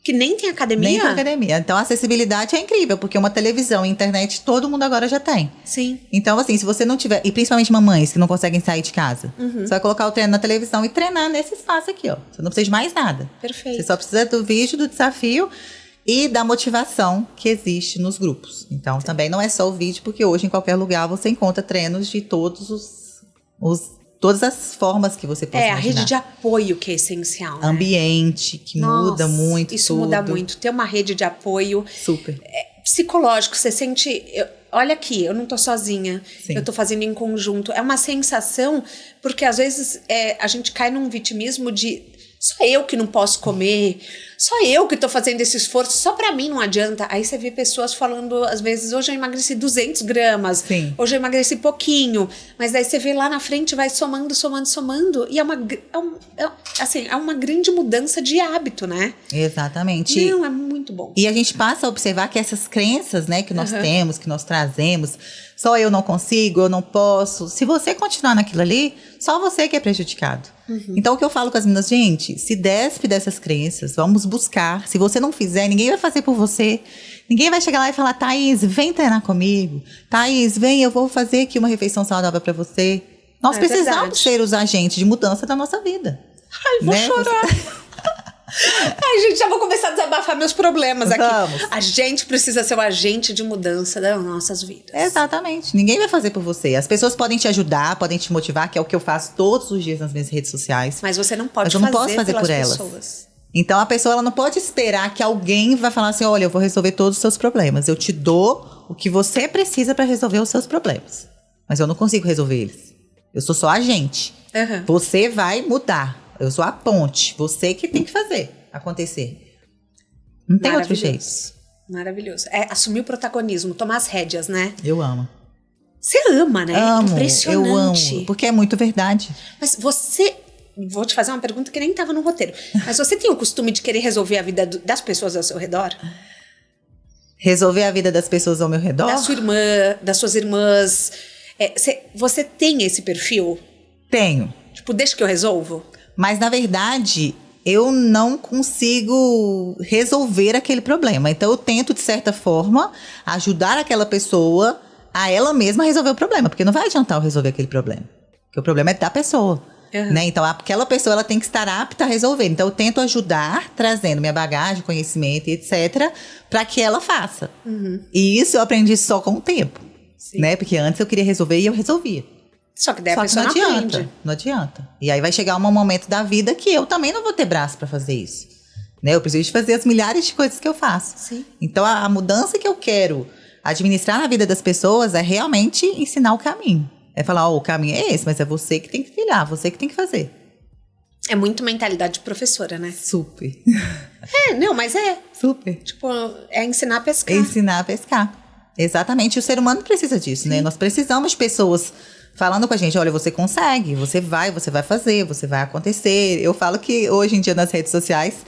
Que nem tem academia? Nem tem academia. Então a acessibilidade é incrível, porque uma televisão e internet todo mundo agora já tem. Sim. Então, assim, se você não tiver... E principalmente mamães que não conseguem sair de casa. Você vai colocar o treino na televisão e treinar nesse espaço aqui, ó. Você não precisa de mais nada. Perfeito. Você só precisa do vídeo, do desafio e da motivação que existe nos grupos. Então, também não é só o vídeo, porque hoje em qualquer lugar você encontra treinos de todas as formas que você pode imaginar. A rede de apoio que é essencial, né? Ambiente, que muda muito. Isso muda muito. Ter uma rede de apoio. Super. Psicológico, você sente... olha aqui, eu não tô sozinha. Sim. Eu tô fazendo em conjunto. É uma sensação, porque às vezes a gente cai num vitimismo de... Só eu que não posso comer, Só eu que tô fazendo esse esforço, só pra mim não adianta. Aí você vê pessoas falando, às vezes, hoje eu emagreci 200 gramas, Sim. hoje eu emagreci pouquinho, mas daí você vê lá na frente, vai somando, e é uma grande mudança de hábito, né? Exatamente. Não, é muito bom. E a gente passa a observar que essas crenças, né, que nós temos, que nós trazemos, só eu não consigo, eu não posso. Se você continuar naquilo ali, só você que é prejudicado. Então, o que eu falo com as meninas, gente, se despe dessas crenças, vamos buscar. Se você não fizer, ninguém vai fazer por você. Ninguém vai chegar lá e falar, Thaís, vem treinar comigo. Thaís, vem, eu vou fazer aqui uma refeição saudável pra você. Nós precisamos ser os agentes de mudança da nossa vida. Ai, vou chorar. Ai, gente, já vou começar a desabafar meus problemas aqui. Vamos. A gente precisa ser o agente de mudança das nossas vidas. Exatamente. Ninguém vai fazer por você. As pessoas podem te ajudar, podem te motivar, que é o que eu faço todos os dias nas minhas redes sociais. Mas você não pode fazer por elas. Pessoas. Então, a pessoa ela não pode esperar que alguém vai falar assim, olha, eu vou resolver todos os seus problemas. Eu te dou o que você precisa para resolver os seus problemas. Mas eu não consigo resolver eles. Eu sou só agente. Você vai mudar. Eu sou a ponte. Você que tem que fazer acontecer. Não tem outro jeito. Maravilhoso. É assumir o protagonismo, tomar as rédeas, né? Eu amo. Você ama, né? Amo, impressionante. Eu amo, porque é muito verdade. Mas você... Vou te fazer uma pergunta que nem estava no roteiro. Mas você tem o costume de querer resolver a vida das pessoas ao seu redor? Resolver a vida das pessoas ao meu redor? Da sua irmã, das suas irmãs. Você tem esse perfil? Tenho. Tipo, deixa que eu resolvo? Mas, na verdade, eu não consigo resolver aquele problema. Então, eu tento, de certa forma, ajudar aquela pessoa a ela mesma resolver o problema. Porque não vai adiantar eu resolver aquele problema. Porque o problema é da pessoa. Né? Então, aquela pessoa ela tem que estar apta a resolver. Então, eu tento ajudar, trazendo minha bagagem, conhecimento, etc., para que ela faça. E isso eu aprendi só com o tempo. Né? Porque antes eu queria resolver e eu resolvia. Só que daí a pessoa não aprende. Não adianta. E aí vai chegar um momento da vida que eu também não vou ter braço para fazer isso. Né? Eu preciso de fazer as milhares de coisas que eu faço. Sim. Então, a mudança que eu quero administrar na vida das pessoas é realmente ensinar o caminho. É falar, o caminho é esse, mas é você que tem que trilhar, você que tem que fazer. É muito mentalidade de professora, né? Super. Mas é. Super. Tipo, é ensinar a pescar. É ensinar a pescar. Exatamente. E o ser humano precisa disso, né? Nós precisamos de pessoas falando com a gente, olha, você consegue, você vai fazer, você vai acontecer. Eu falo que hoje em dia nas redes sociais,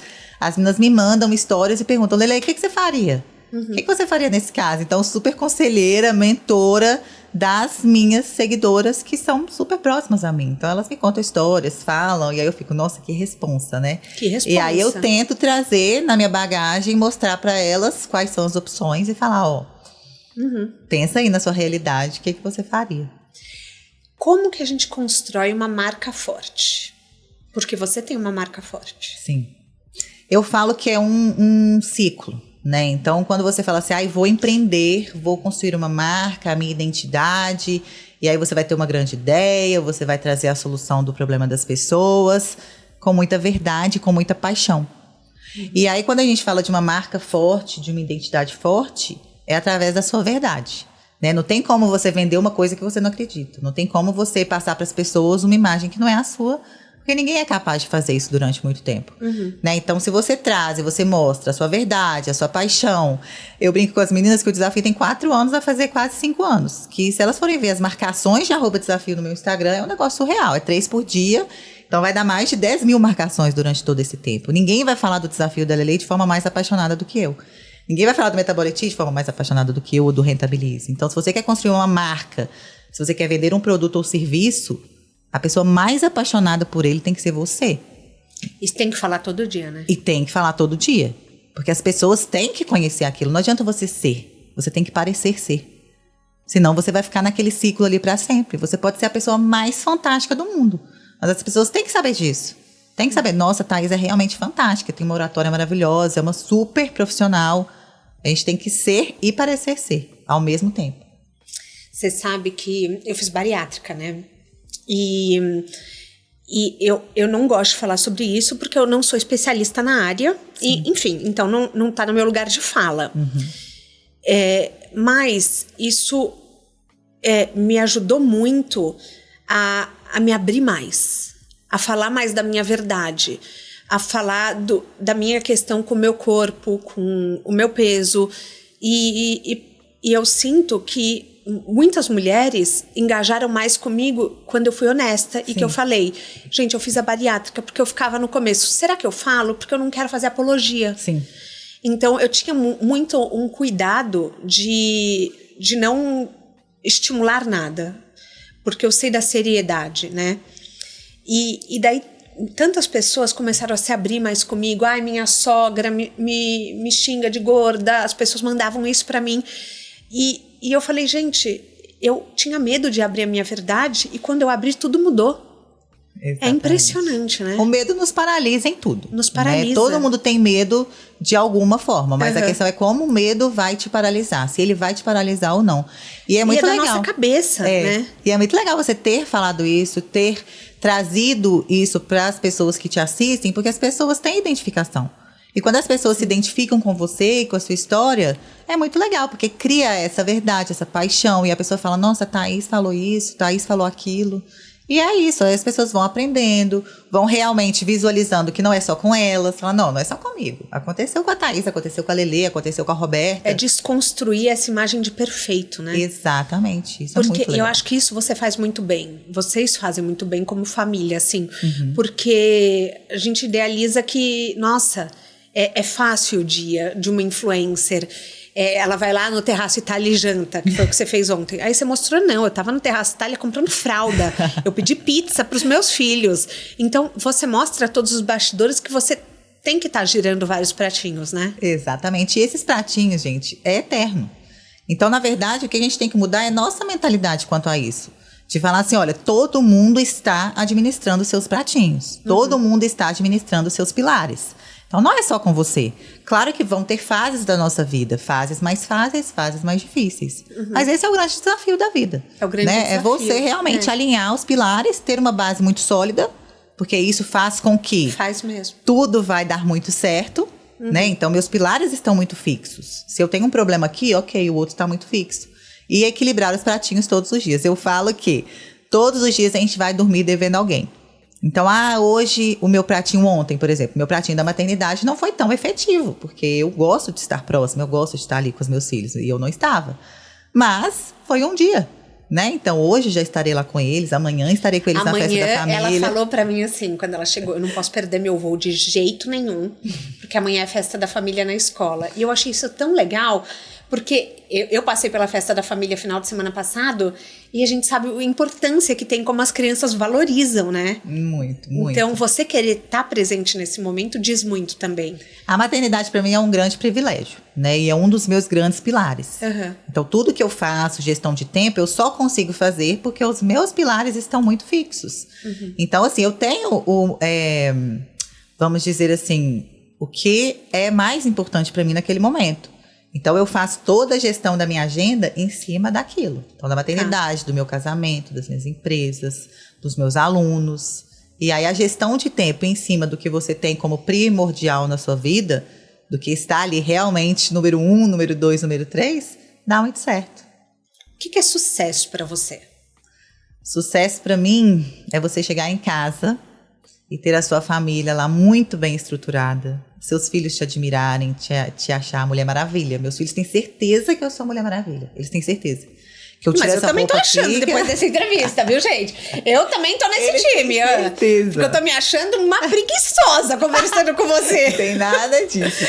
as meninas me mandam histórias e perguntam, Lele, o que você faria? O que você faria nesse caso? Então, super conselheira, mentora das minhas seguidoras que são super próximas a mim. Então, elas me contam histórias, falam, e aí eu fico, nossa, que responsa, né? Que responsa. E aí eu tento trazer na minha bagagem, mostrar para elas quais são as opções e falar, pensa aí na sua realidade, o que você faria? Como que a gente constrói uma marca forte? Porque você tem uma marca forte. Sim. Eu falo que é um ciclo, né? Então, quando você fala assim, vou empreender, vou construir uma marca, a minha identidade, e aí você vai ter uma grande ideia, você vai trazer a solução do problema das pessoas, com muita verdade, com muita paixão. E aí, quando a gente fala de uma marca forte, de uma identidade forte, é através da sua verdade. Né? Não tem como você vender uma coisa que você não acredita. Não tem como você passar para as pessoas uma imagem que não é a sua, porque ninguém é capaz de fazer isso durante muito tempo. Né? Então, se você traz e você mostra a sua verdade, a sua paixão... Eu brinco com as meninas que o desafio tem 4 anos, vai fazer quase 5 anos. Que se elas forem ver as marcações de @desafio no meu Instagram, é um negócio surreal. É 3 por dia. Então, vai dar mais de 10 mil marcações durante todo esse tempo. Ninguém vai falar do desafio da Lele de forma mais apaixonada do que eu. Ninguém vai falar do Metabolic de forma mais apaixonada do que eu ou do Rentabilize. Então, se você quer construir uma marca, se você quer vender um produto ou serviço, a pessoa mais apaixonada por ele tem que ser você. Isso tem que falar todo dia, né? E tem que falar todo dia. Porque as pessoas têm que conhecer aquilo. Não adianta você ser. Você tem que parecer ser. Senão você vai ficar naquele ciclo ali para sempre. Você pode ser a pessoa mais fantástica do mundo. Mas as pessoas têm que saber disso. Tem que saber, nossa, a Thaís é realmente fantástica, tem uma oratória maravilhosa, é uma super profissional. A gente tem que ser e parecer ser, ao mesmo tempo. Você sabe que eu fiz bariátrica, né? E eu não gosto de falar sobre isso porque eu não sou especialista na área. E, enfim, então não tá no meu lugar de fala. Mas isso me ajudou muito a me abrir mais. A falar mais da minha verdade. a falar da minha questão com o meu corpo, com o meu peso. E eu sinto que muitas mulheres engajaram mais comigo quando eu fui honesta. Sim. E que eu falei, gente, eu fiz a bariátrica porque eu ficava no começo, será que eu falo? Porque eu não quero fazer apologia. Sim. Então, eu tinha muito um cuidado de não estimular nada, porque eu sei da seriedade, né? E daí, tantas pessoas começaram a se abrir mais comigo. Ai, minha sogra me xinga de gorda. As pessoas mandavam isso pra mim. E eu falei, gente, eu tinha medo de abrir a minha verdade, e quando eu abri, tudo mudou. Exatamente. É impressionante, né? O medo nos paralisa em tudo. Nos paralisa. Né? Todo mundo tem medo de alguma forma, mas a questão é como o medo vai te paralisar, se ele vai te paralisar ou não. E é muito legal. Da nossa cabeça, né? E é muito legal você ter falado isso, ter trazido isso para as pessoas que te assistem, porque as pessoas têm identificação. E quando as pessoas se identificam com você e com a sua história, é muito legal, porque cria essa verdade, essa paixão, e a pessoa fala, nossa, Thaís falou isso, Thaís falou aquilo. E é isso, aí as pessoas vão aprendendo, vão realmente visualizando que não é só com elas. Falam, não é só comigo. Aconteceu com a Thaís, aconteceu com a Lelê, aconteceu com a Roberta. É desconstruir essa imagem de perfeito, né? Exatamente, isso porque é muito legal. Eu acho que isso você faz muito bem. Vocês fazem muito bem como família, assim. Porque a gente idealiza que, nossa, é fácil o dia de uma influencer. Ela vai lá no Terraço Itália e janta, que foi o que você fez ontem. Aí você mostrou, não, eu tava no Terraço Itália comprando fralda. Eu pedi pizza pros meus filhos. Então, você mostra todos os bastidores que você tem que estar girando vários pratinhos, né? Exatamente. E esses pratinhos, gente, é eterno. Então, na verdade, o que a gente tem que mudar é nossa mentalidade quanto a isso. De falar assim, olha, todo mundo está administrando seus pratinhos. Todo mundo está administrando seus pilares. Então, não é só com você. Claro que vão ter fases da nossa vida. Fases mais fáceis, fases mais difíceis. Mas esse é o grande desafio da vida. É o grande desafio. É você realmente alinhar os pilares, ter uma base muito sólida, porque isso faz com que faz mesmo. Tudo vai dar muito certo. Né? Então, meus pilares estão muito fixos. Se eu tenho um problema aqui, ok, o outro está muito fixo. E equilibrar os pratinhos todos os dias. Eu falo que todos os dias a gente vai dormir devendo alguém. Então, hoje, o meu pratinho ontem, por exemplo, meu pratinho da maternidade não foi tão efetivo, porque eu gosto de estar próxima, eu gosto de estar ali com os meus filhos, e eu não estava. Mas foi um dia, né? Então, hoje já estarei lá com eles, amanhã estarei com eles na festa da família. Ela falou pra mim assim, quando ela chegou, eu não posso perder meu voo de jeito nenhum, porque amanhã é festa da família na escola. E eu achei isso tão legal, porque eu passei pela festa da família final de semana passado, e a gente sabe a importância que tem, como as crianças valorizam, né? Muito, muito. Então, você querer estar presente nesse momento diz muito também. A maternidade, para mim, é um grande privilégio, né? E é um dos meus grandes pilares. Então, tudo que eu faço, gestão de tempo, eu só consigo fazer porque os meus pilares estão muito fixos. Então, assim, eu tenho, vamos dizer assim, o que é mais importante para mim naquele momento. Então, eu faço toda a gestão da minha agenda em cima daquilo. Então, da maternidade, do meu casamento, das minhas empresas, dos meus alunos. E aí, a gestão de tempo em cima do que você tem como primordial na sua vida, do que está ali realmente número 1, número 2, número 3, dá muito certo. O que é sucesso para você? Sucesso para mim é você chegar em casa e ter a sua família lá muito bem estruturada. Seus filhos te admirarem, te achar a Mulher Maravilha. Meus filhos têm certeza que eu sou a Mulher Maravilha. Eles têm certeza. Que eu Mas eu também tô achando depois dessa entrevista, viu, gente? Eu também tô nesse time. Certeza. Porque eu tô me achando uma preguiçosa conversando com você. Não tem nada disso.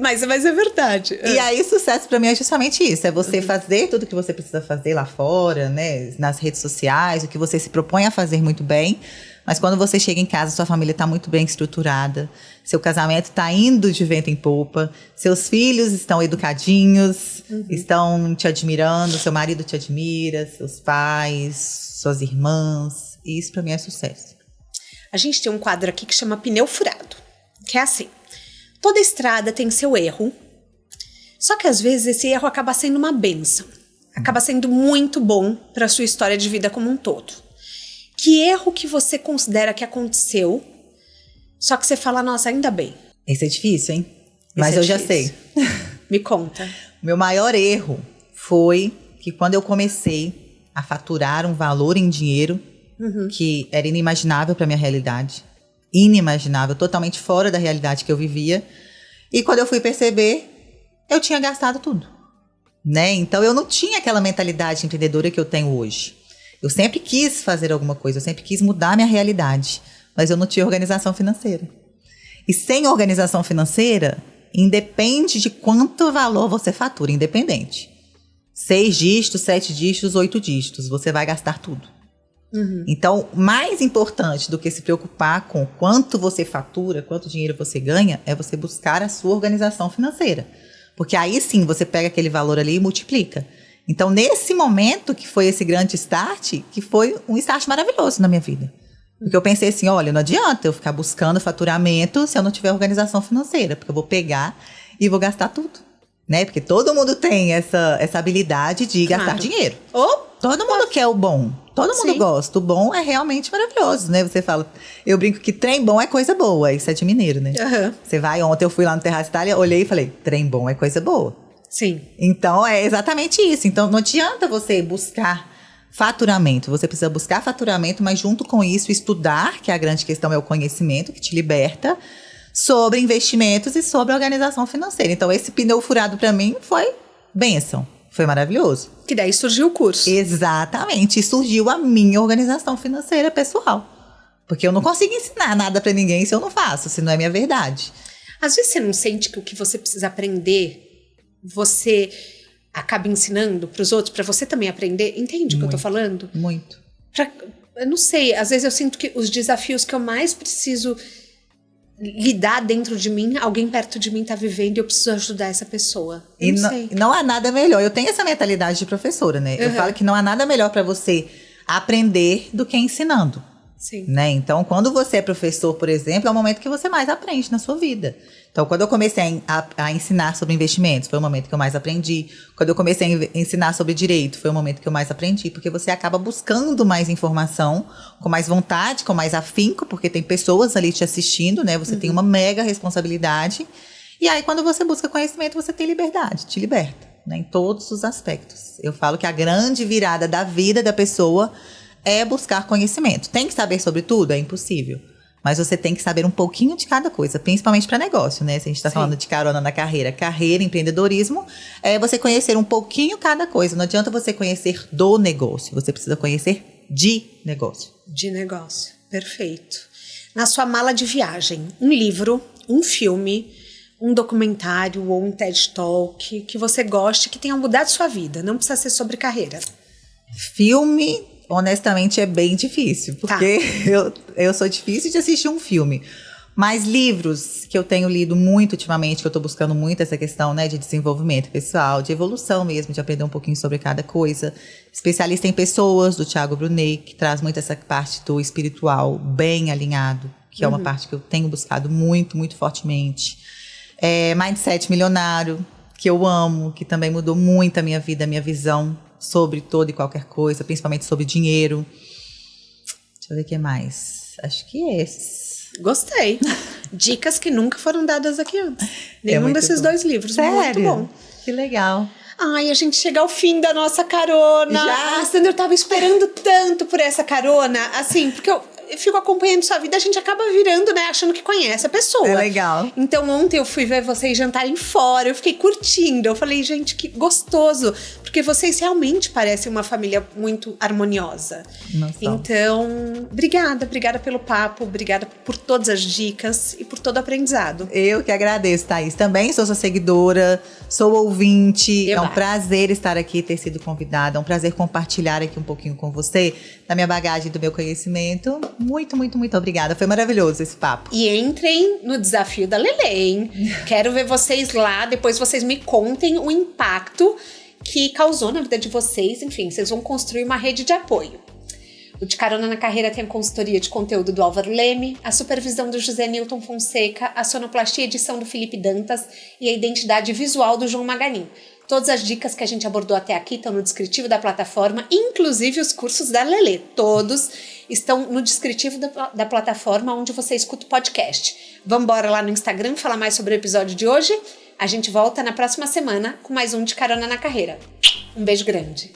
Mas é verdade. E aí, sucesso pra mim é justamente isso. É você fazer tudo que você precisa fazer lá fora, né? Nas redes sociais, o que você se propõe a fazer muito bem. Mas quando você chega em casa, sua família está muito bem estruturada, seu casamento está indo de vento em popa, seus filhos estão educadinhos, estão te admirando, seu marido te admira, seus pais, suas irmãs. E isso para mim é sucesso. A gente tem um quadro aqui que chama Pneu Furado, que é assim: toda estrada tem seu erro, só que às vezes esse erro acaba sendo uma bênção, acaba sendo muito bom para a sua história de vida como um todo. Que erro que você considera que aconteceu, só que você fala, nossa, ainda bem? Esse é difícil, hein? Mas eu já sei. Me conta. O meu maior erro foi que quando eu comecei a faturar um valor em dinheiro que era inimaginável para minha realidade, inimaginável, totalmente fora da realidade que eu vivia. E quando eu fui perceber, eu tinha gastado tudo, né? Então eu não tinha aquela mentalidade empreendedora que eu tenho hoje. Eu sempre quis fazer alguma coisa, eu sempre quis mudar a minha realidade, mas eu não tinha organização financeira. E sem organização financeira, independe de quanto valor você fatura, independente. 6 dígitos, 7 dígitos, 8 dígitos, você vai gastar tudo. Então, mais importante do que se preocupar com quanto você fatura, quanto dinheiro você ganha, é você buscar a sua organização financeira. Porque aí sim, você pega aquele valor ali e multiplica. Então, nesse momento que foi esse grande start, que foi um start maravilhoso na minha vida. Porque eu pensei assim, olha, não adianta eu ficar buscando faturamento se eu não tiver organização financeira, porque eu vou pegar e vou gastar tudo, né? Porque todo mundo tem essa habilidade de gastar dinheiro. Todo mundo quer o bom, todo mundo gosta. O bom é realmente maravilhoso, né? Você fala, eu brinco que trem bom é coisa boa, isso é de mineiro, né? Você vai, ontem eu fui lá no Terraço Itália, olhei e falei, trem bom é coisa boa. Sim. Então, é exatamente isso. Então, não adianta você buscar faturamento. Você precisa buscar faturamento, mas junto com isso, estudar, que a grande questão é o conhecimento que te liberta, sobre investimentos e sobre organização financeira. Então, esse pneu furado para mim foi bênção. Foi maravilhoso. Que daí surgiu o curso. Exatamente. E surgiu a minha organização financeira pessoal. Porque eu não consigo ensinar nada para ninguém se eu não faço, se não é minha verdade. Às vezes você não sente que o que você precisa aprender, você acaba ensinando para os outros, para você também aprender? Entende o que eu tô falando? Muito. Eu não sei, às vezes eu sinto que os desafios que eu mais preciso lidar dentro de mim, alguém perto de mim tá vivendo e eu preciso ajudar essa pessoa. Eu não sei. Não há nada melhor. Eu tenho essa mentalidade de professora, né? Eu falo que não há nada melhor para você aprender do que ensinando. Sim. Né? Então, quando você é professor, por exemplo, é o momento que você mais aprende na sua vida. Então, quando eu comecei a ensinar sobre investimentos, foi o momento que eu mais aprendi. Quando eu comecei a ensinar sobre direito, foi o momento que eu mais aprendi. Porque você acaba buscando mais informação, com mais vontade, com mais afinco, porque tem pessoas ali te assistindo, né? Você tem uma mega responsabilidade. E aí, quando você busca conhecimento, você tem liberdade, te liberta, né? Em todos os aspectos. Eu falo que a grande virada da vida da pessoa é buscar conhecimento. Tem que saber sobre tudo? É impossível. Mas você tem que saber um pouquinho de cada coisa, principalmente para negócio, né? Se a gente está falando de carona na carreira, empreendedorismo, é você conhecer um pouquinho cada coisa. Não adianta você conhecer do negócio, você precisa conhecer de negócio. De negócio, perfeito. Na sua mala de viagem, um livro, um filme, um documentário ou um TED Talk que você goste, que tenha mudado sua vida. Não precisa ser sobre carreira. Filme, honestamente, é bem difícil, porque eu sou difícil de assistir um filme. Mas livros que eu tenho lido muito ultimamente, que eu estou buscando muito essa questão, né, de desenvolvimento pessoal, de evolução mesmo, de aprender um pouquinho sobre cada coisa. Especialista em Pessoas, do Thiago Brunet, que traz muito essa parte do espiritual bem alinhado, que é uma parte que eu tenho buscado muito, muito fortemente. Mindset Milionário, que eu amo, que também mudou muito a minha vida, a minha visão sobre toda e qualquer coisa, principalmente sobre dinheiro. Deixa eu ver o que mais. Acho que é esses. Gostei. Dicas que nunca foram dadas aqui antes. Nenhum desses dois livros. Sério? Muito bom. Que legal. Ai, a gente chega ao fim da nossa carona. Já? Sandra, eu tava esperando tanto por essa carona. Assim, porque eu fico acompanhando sua vida, a gente acaba virando, né, achando que conhece a pessoa. É legal. Então, ontem eu fui ver vocês jantarem fora, eu fiquei curtindo. Eu falei, gente, que gostoso. Porque vocês realmente parecem uma família muito harmoniosa. Nossa. Então, obrigada pelo papo, obrigada por todas as dicas e por todo o aprendizado. Eu que agradeço, Thaís. Também sou sua seguidora, sou ouvinte. É um prazer estar aqui, ter sido convidada. É um prazer compartilhar aqui um pouquinho com você, da minha bagagem, do meu conhecimento. Muito, muito, muito obrigada. Foi maravilhoso esse papo. E entrem no desafio da Lelê, hein? Quero ver vocês lá, depois vocês me contem o impacto que causou na vida de vocês. Enfim, vocês vão construir uma rede de apoio. O De Carona na Carreira tem a consultoria de conteúdo do Álvaro Leme, a supervisão do José Newton Fonseca, a sonoplastia e edição do Felipe Dantas e a identidade visual do João Maganin. Todas as dicas que a gente abordou até aqui estão no descritivo da plataforma, inclusive os cursos da Lelê. Todos estão no descritivo da plataforma onde você escuta o podcast. Vamos embora lá no Instagram falar mais sobre o episódio de hoje? A gente volta na próxima semana com mais um De Carona na Carreira. Um beijo grande.